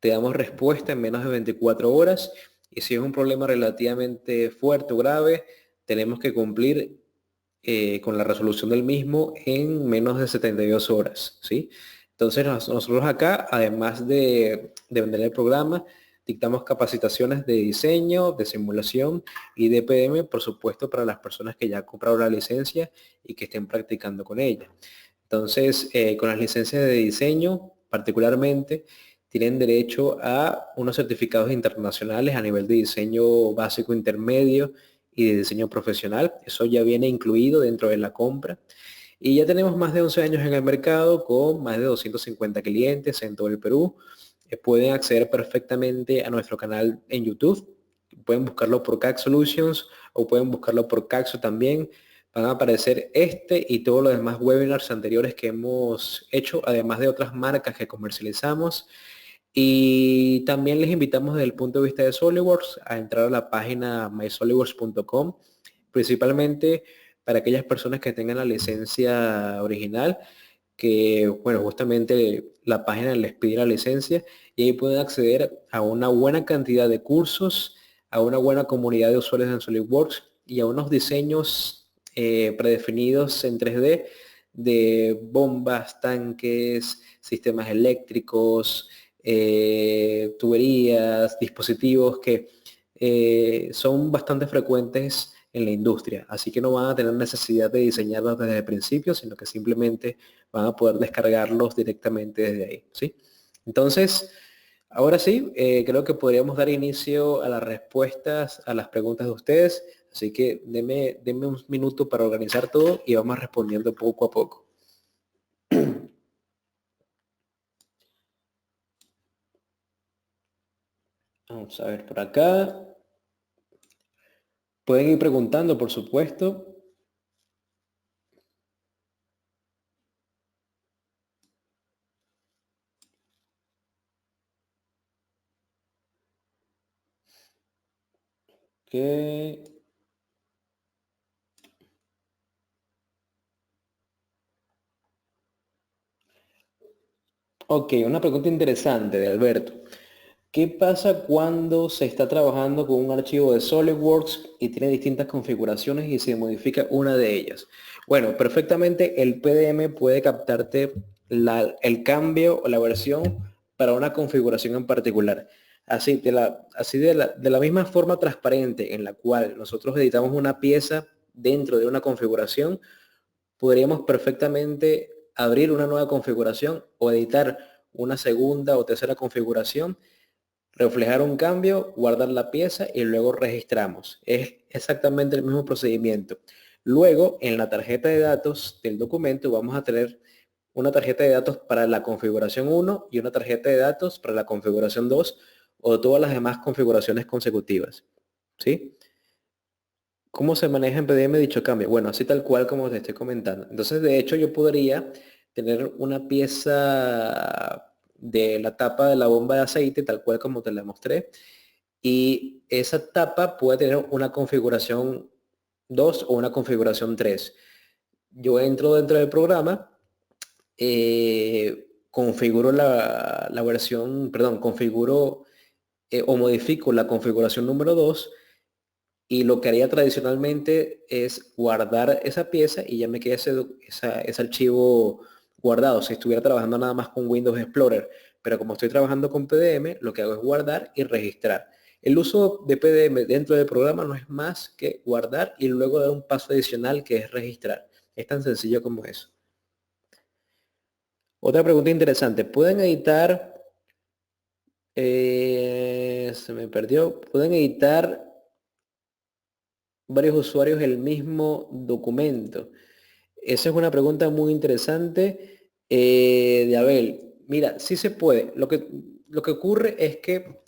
te damos respuesta en menos de 24 horas y si es un problema relativamente fuerte o grave, tenemos que cumplir con la resolución del mismo en menos de 72 horas, ¿sí? Entonces nosotros acá, además de vender el programa, dictamos capacitaciones de diseño, de simulación y de PM, por supuesto, para las personas que ya compraron la licencia y que estén practicando con ella. Entonces, con las licencias de diseño, particularmente, tienen derecho a unos certificados internacionales a nivel de diseño básico intermedio y de diseño profesional. Eso ya viene incluido dentro de la compra. Y ya tenemos más de 11 años en el mercado con más de 250 clientes en todo el Perú. Pueden acceder perfectamente a nuestro canal en YouTube. Pueden buscarlo por CAC Solutions o pueden buscarlo por Caxo también. Van a aparecer este y todos los demás webinars anteriores que hemos hecho, además de otras marcas que comercializamos. Y también les invitamos desde el punto de vista de SolidWorks a entrar a la página mysolidworks.com, principalmente para aquellas personas que tengan la licencia original, que bueno, justamente la página les pide la licencia y ahí pueden acceder a una buena cantidad de cursos, a una buena comunidad de usuarios en SolidWorks y a unos diseños predefinidos en 3D de bombas, tanques, sistemas eléctricos, tuberías, dispositivos que son bastante frecuentes en la industria, así que no van a tener necesidad de diseñarlos desde el principio, sino que simplemente van a poder descargarlos directamente desde ahí, ¿sí? Entonces, ahora sí, creo que podríamos dar inicio a las respuestas a las preguntas de ustedes, así que denme un minuto para organizar todo y vamos respondiendo poco a poco. Vamos a ver por acá. Pueden ir preguntando, por supuesto. Ok. Ok, una pregunta interesante de Alberto. ¿Qué pasa cuando se está trabajando con un archivo de SolidWorks y tiene distintas configuraciones y se modifica una de ellas? Bueno, perfectamente el PDM puede captarte el cambio o la versión para una configuración en particular. Así de la misma forma transparente en la cual nosotros editamos una pieza dentro de una configuración, podríamos perfectamente abrir una nueva configuración o editar una segunda o tercera configuración, reflejar un cambio, guardar la pieza y luego registramos. Es exactamente el mismo procedimiento. Luego, en la tarjeta de datos del documento vamos a tener una tarjeta de datos para la configuración 1 y una tarjeta de datos para la configuración 2 o todas las demás configuraciones consecutivas. ¿Sí? ¿Cómo se maneja en PDM dicho cambio? Bueno, así tal cual como te estoy comentando. Entonces, de hecho, yo podría tener una pieza de la tapa de la bomba de aceite, tal cual como te la mostré, y esa tapa puede tener una configuración 2 o una configuración 3. Yo entro dentro del programa, configuro la versión, perdón, configuro o modifico la configuración número 2 y lo que haría tradicionalmente es guardar esa pieza y ya me queda ese archivo guardado. Si estuviera trabajando nada más con Windows Explorer, pero como estoy trabajando con PDM, lo que hago es guardar y registrar. El uso de PDM dentro del programa no es más que guardar y luego dar un paso adicional que es registrar. Es tan sencillo como eso. Otra pregunta interesante. ¿Pueden editar, se me perdió, pueden editar varios usuarios el mismo documento? Esa es una pregunta muy interesante de Abel. Mira, sí se puede. Lo que ocurre es que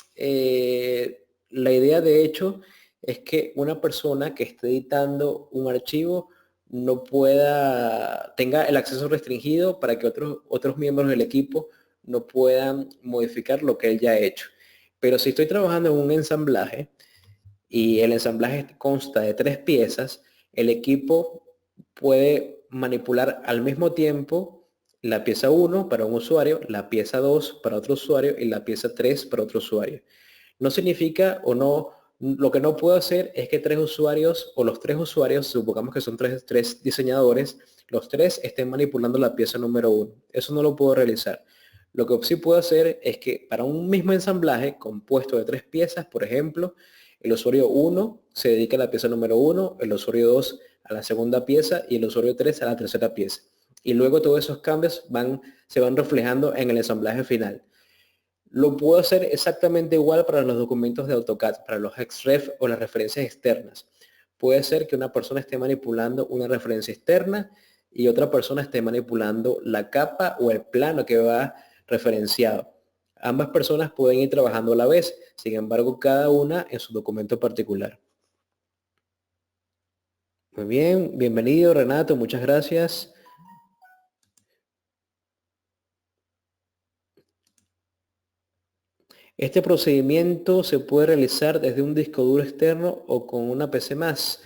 la idea de hecho es que una persona que esté editando un archivo no tenga el acceso restringido para que otros miembros del equipo no puedan modificar lo que él ya ha hecho. Pero si estoy trabajando en un ensamblaje, y el ensamblaje consta de 3 piezas, el equipo puede manipular al mismo tiempo la pieza 1 para un usuario, la pieza 2 para otro usuario y la pieza 3 para otro usuario. No significa o no, lo que no puedo hacer es que 3 usuarios o los 3 usuarios, supongamos que son tres diseñadores, los 3 estén manipulando la pieza número 1. Eso no lo puedo realizar. Lo que sí puedo hacer es que para un mismo ensamblaje compuesto de 3 piezas, por ejemplo, el usuario 1 se dedica a la pieza número 1, el usuario 2 a la segunda pieza y el usuario 3 a la tercera pieza. Y luego todos esos cambios se van reflejando en el ensamblaje final. Lo puedo hacer exactamente igual para los documentos de AutoCAD, para los XREF o las referencias externas. Puede ser que una persona esté manipulando una referencia externa y otra persona esté manipulando la capa o el plano que va referenciado. Ambas personas pueden ir trabajando a la vez, sin embargo, cada una en su documento particular. Muy bien, bienvenido Renato, muchas gracias. Este procedimiento se puede realizar desde un disco duro externo o con una PC más.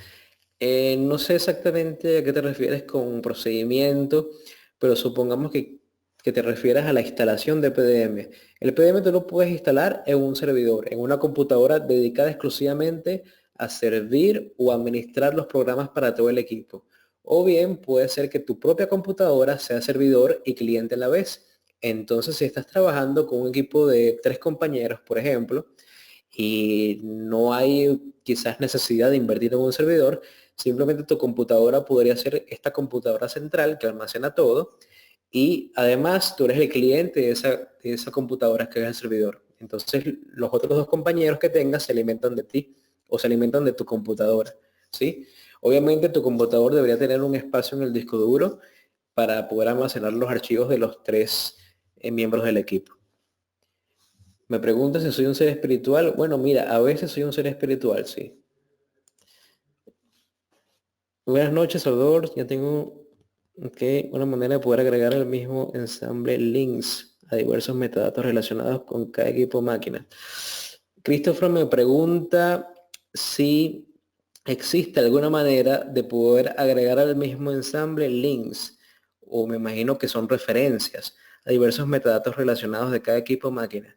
No sé exactamente a qué te refieres con procedimiento, pero supongamos que te refieras a la instalación de PDM. El PDM tú lo puedes instalar en un servidor, en una computadora dedicada exclusivamente a servir o administrar los programas para todo el equipo. O bien puede ser que tu propia computadora sea servidor y cliente a la vez. Entonces, si estás trabajando con un equipo de 3 compañeros, por ejemplo, y no hay quizás necesidad de invertir en un servidor, simplemente tu computadora podría ser esta computadora central que almacena todo y además tú eres el cliente de esa computadora que es el servidor. Entonces los otros 2 compañeros que tengas se alimentan de ti o se alimentan de tu computadora, ¿sí? Obviamente tu computador debería tener un espacio en el disco duro para poder almacenar los archivos de los 3 miembros del equipo. Me pregunta si soy un ser espiritual. Bueno, mira, a veces soy un ser espiritual, sí. Buenas noches, Salvador. Ya tengo una manera de poder agregar el mismo ensamble links a diversos metadatos relacionados con cada equipo máquina. Christopher me pregunta si existe alguna manera de poder agregar al mismo ensamble links, o me imagino que son referencias a diversos metadatos relacionados de cada equipo máquina.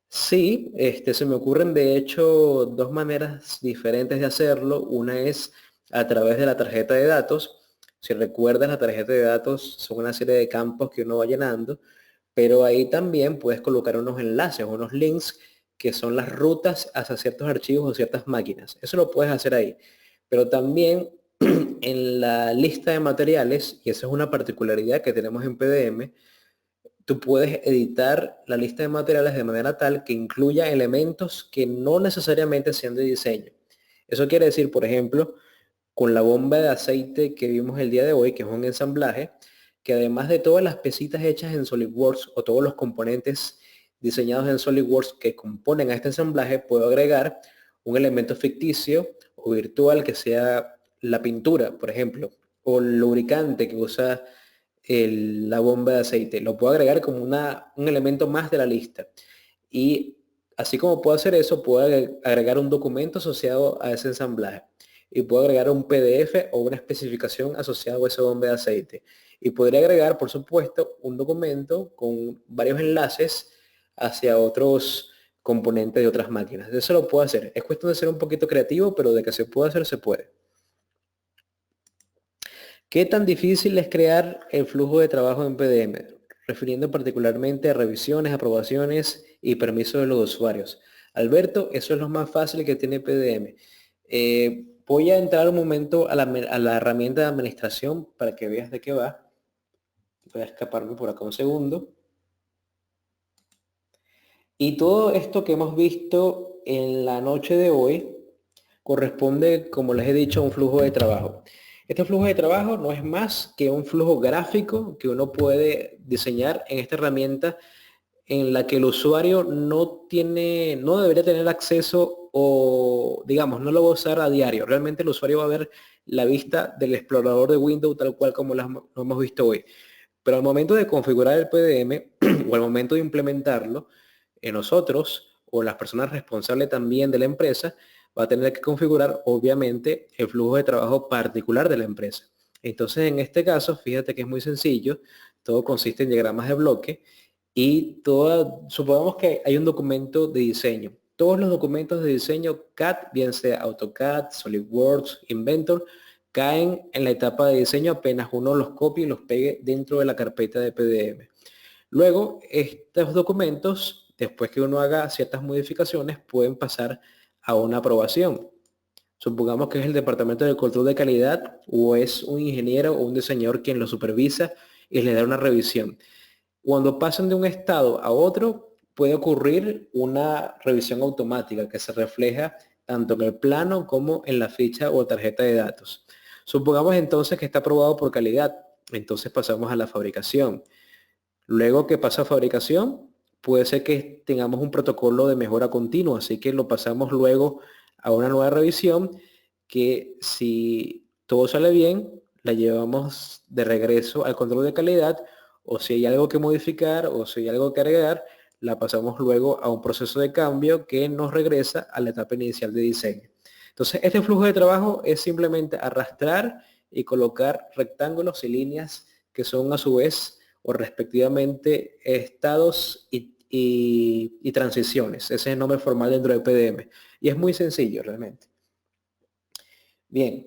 Sí, se me ocurren de hecho dos maneras diferentes de hacerlo. Una es a través de la tarjeta de datos. Si recuerdas, la tarjeta de datos son una serie de campos que uno va llenando, pero ahí también puedes colocar unos enlaces, unos links que son las rutas hacia ciertos archivos o ciertas máquinas. Eso lo puedes hacer ahí. Pero también en la lista de materiales, y esa es una particularidad que tenemos en PDM, tú puedes editar la lista de materiales de manera tal que incluya elementos que no necesariamente sean de diseño. Eso quiere decir, por ejemplo, con la bomba de aceite que vimos el día de hoy, que es un ensamblaje, que además de todas las piecitas hechas en SolidWorks o todos los componentes diseñados en SolidWorks que componen a este ensamblaje, puedo agregar un elemento ficticio o virtual que sea la pintura, por ejemplo, o el lubricante que usa la bomba de aceite. Lo puedo agregar como un elemento más de la lista. Y así como puedo hacer eso, puedo agregar un documento asociado a ese ensamblaje. Y puedo agregar un PDF o una especificación asociada a esa bomba de aceite. Y podría agregar, por supuesto, un documento con varios enlaces hacia otros componentes de otras máquinas. Eso lo puedo hacer. Es cuestión de ser un poquito creativo, pero de que se puede hacer, se puede. ¿Qué tan difícil es crear el flujo de trabajo en PDM? Refiriendo particularmente a revisiones, aprobaciones y permisos de los usuarios. Alberto, eso es lo más fácil que tiene PDM. Voy a entrar un momento a la herramienta de administración para que veas de qué va. Voy a escaparme por acá un segundo. Y todo esto que hemos visto en la noche de hoy corresponde, como les he dicho, a un flujo de trabajo. Este flujo de trabajo no es más que un flujo gráfico que uno puede diseñar en esta herramienta en la que el usuario no debería tener acceso o, digamos, no lo va a usar a diario. Realmente el usuario va a ver la vista del explorador de Windows tal cual como lo hemos visto hoy. Pero al momento de configurar el PDM o al momento de implementarlo, nosotros o las personas responsables también de la empresa va a tener que configurar obviamente el flujo de trabajo particular de la empresa. Entonces en este caso, fíjate que es muy sencillo, todo consiste en diagramas de bloque y supongamos que hay un documento de diseño. Todos los documentos de diseño CAD, bien sea AutoCAD, SolidWorks, Inventor, caen en la etapa de diseño apenas uno los copie y los pegue dentro de la carpeta de PDM. Luego, estos documentos, después que uno haga ciertas modificaciones, pueden pasar a una aprobación. Supongamos que es el departamento de control de calidad o es un ingeniero o un diseñador quien lo supervisa y le da una revisión. Cuando pasan de un estado a otro, puede ocurrir una revisión automática que se refleja tanto en el plano como en la ficha o tarjeta de datos. Supongamos entonces que está aprobado por calidad. Entonces pasamos a la fabricación. Luego que pasa a fabricación, puede ser que tengamos un protocolo de mejora continua, así que lo pasamos luego a una nueva revisión que si todo sale bien, la llevamos de regreso al control de calidad o si hay algo que modificar o si hay algo que agregar, la pasamos luego a un proceso de cambio que nos regresa a la etapa inicial de diseño. Entonces, este flujo de trabajo es simplemente arrastrar y colocar rectángulos y líneas que son a su vez o respectivamente estados y transiciones. Ese es el nombre formal dentro de PDM. Y es muy sencillo realmente. Bien,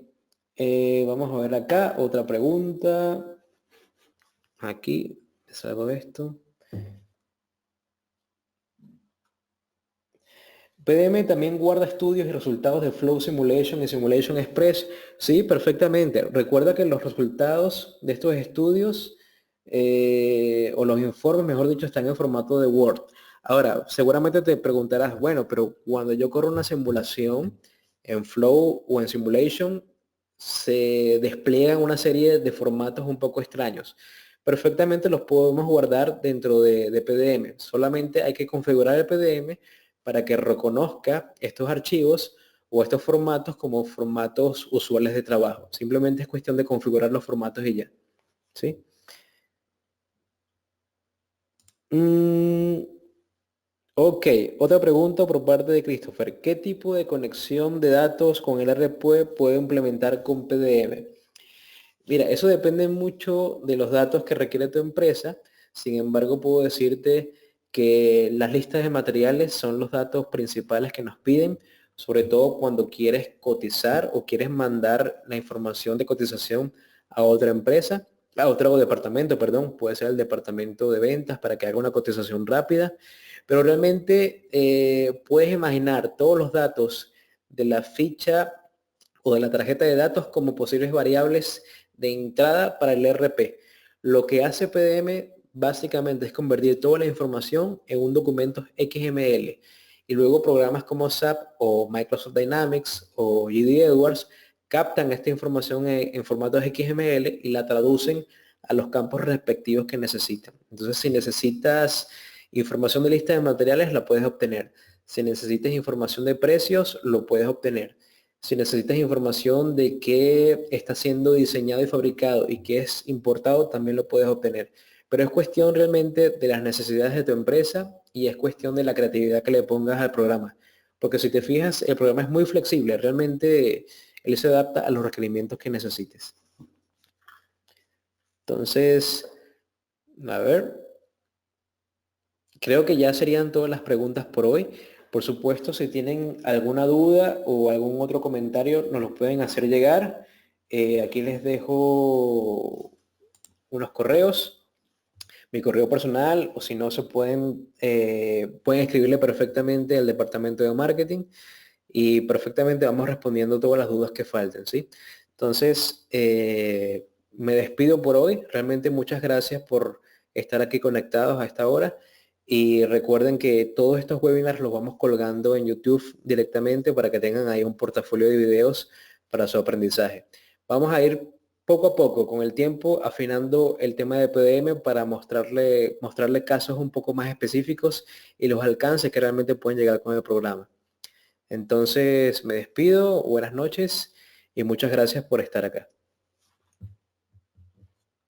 vamos a ver acá otra pregunta. Aquí, salgo de esto. PDM también guarda estudios y resultados de Flow Simulation y Simulation Express. Sí, perfectamente. Recuerda que los resultados de estos estudios o los informes, mejor dicho, están en formato de Word. Ahora, seguramente te preguntarás, bueno, pero cuando yo corro una simulación en Flow o en Simulation, se despliegan una serie de formatos un poco extraños. perfectamente los podemos guardar dentro de PDM. Solamente hay que configurar el PDM para que reconozca estos archivos o estos formatos como formatos usuales de trabajo. Simplemente es cuestión de configurar los formatos y ya. ¿Sí? Mm, ok, otra pregunta por parte de Christopher. ¿Qué tipo de conexión de datos con el RPUE puede implementar con PDM? Mira, eso depende mucho de los datos que requiere tu empresa. Sin embargo, puedo decirte que las listas de materiales son los datos principales que nos piden, sobre todo cuando quieres cotizar o quieres mandar la información de cotización a otra empresa, a otro departamento, perdón, puede ser el departamento de ventas para que haga una cotización rápida, pero realmente puedes imaginar todos los datos de la ficha o de la tarjeta de datos como posibles variables de entrada para el RP. Lo que hace PDM básicamente es convertir toda la información en un documento XML y luego programas como SAP o Microsoft Dynamics o GD Edwards captan esta información en formatos XML y la traducen a los campos respectivos que necesitan. Entonces, si necesitas información de lista de materiales, la puedes obtener. Si necesitas información de precios, lo puedes obtener. Si necesitas información de qué está siendo diseñado y fabricado y qué es importado, también lo puedes obtener. Pero es cuestión realmente de las necesidades de tu empresa y es cuestión de la creatividad que le pongas al programa. Porque si te fijas, el programa es muy flexible. Realmente él se adapta a los requerimientos que necesites. Entonces, a ver, creo que ya serían todas las preguntas por hoy. Por supuesto, si tienen alguna duda o algún otro comentario, nos los pueden hacer llegar. Aquí les dejo unos correos, mi correo personal, o si no, se pueden escribirle perfectamente al departamento de marketing y perfectamente vamos respondiendo todas las dudas que falten, ¿sí? Entonces, me despido por hoy. Realmente muchas gracias por estar aquí conectados a esta hora. Y recuerden que todos estos webinars los vamos colgando en YouTube directamente para que tengan ahí un portafolio de videos para su aprendizaje. Vamos a ir poco a poco, con el tiempo, afinando el tema de PDM para mostrarle casos un poco más específicos y los alcances que realmente pueden llegar con el programa. Entonces me despido, buenas noches y muchas gracias por estar acá.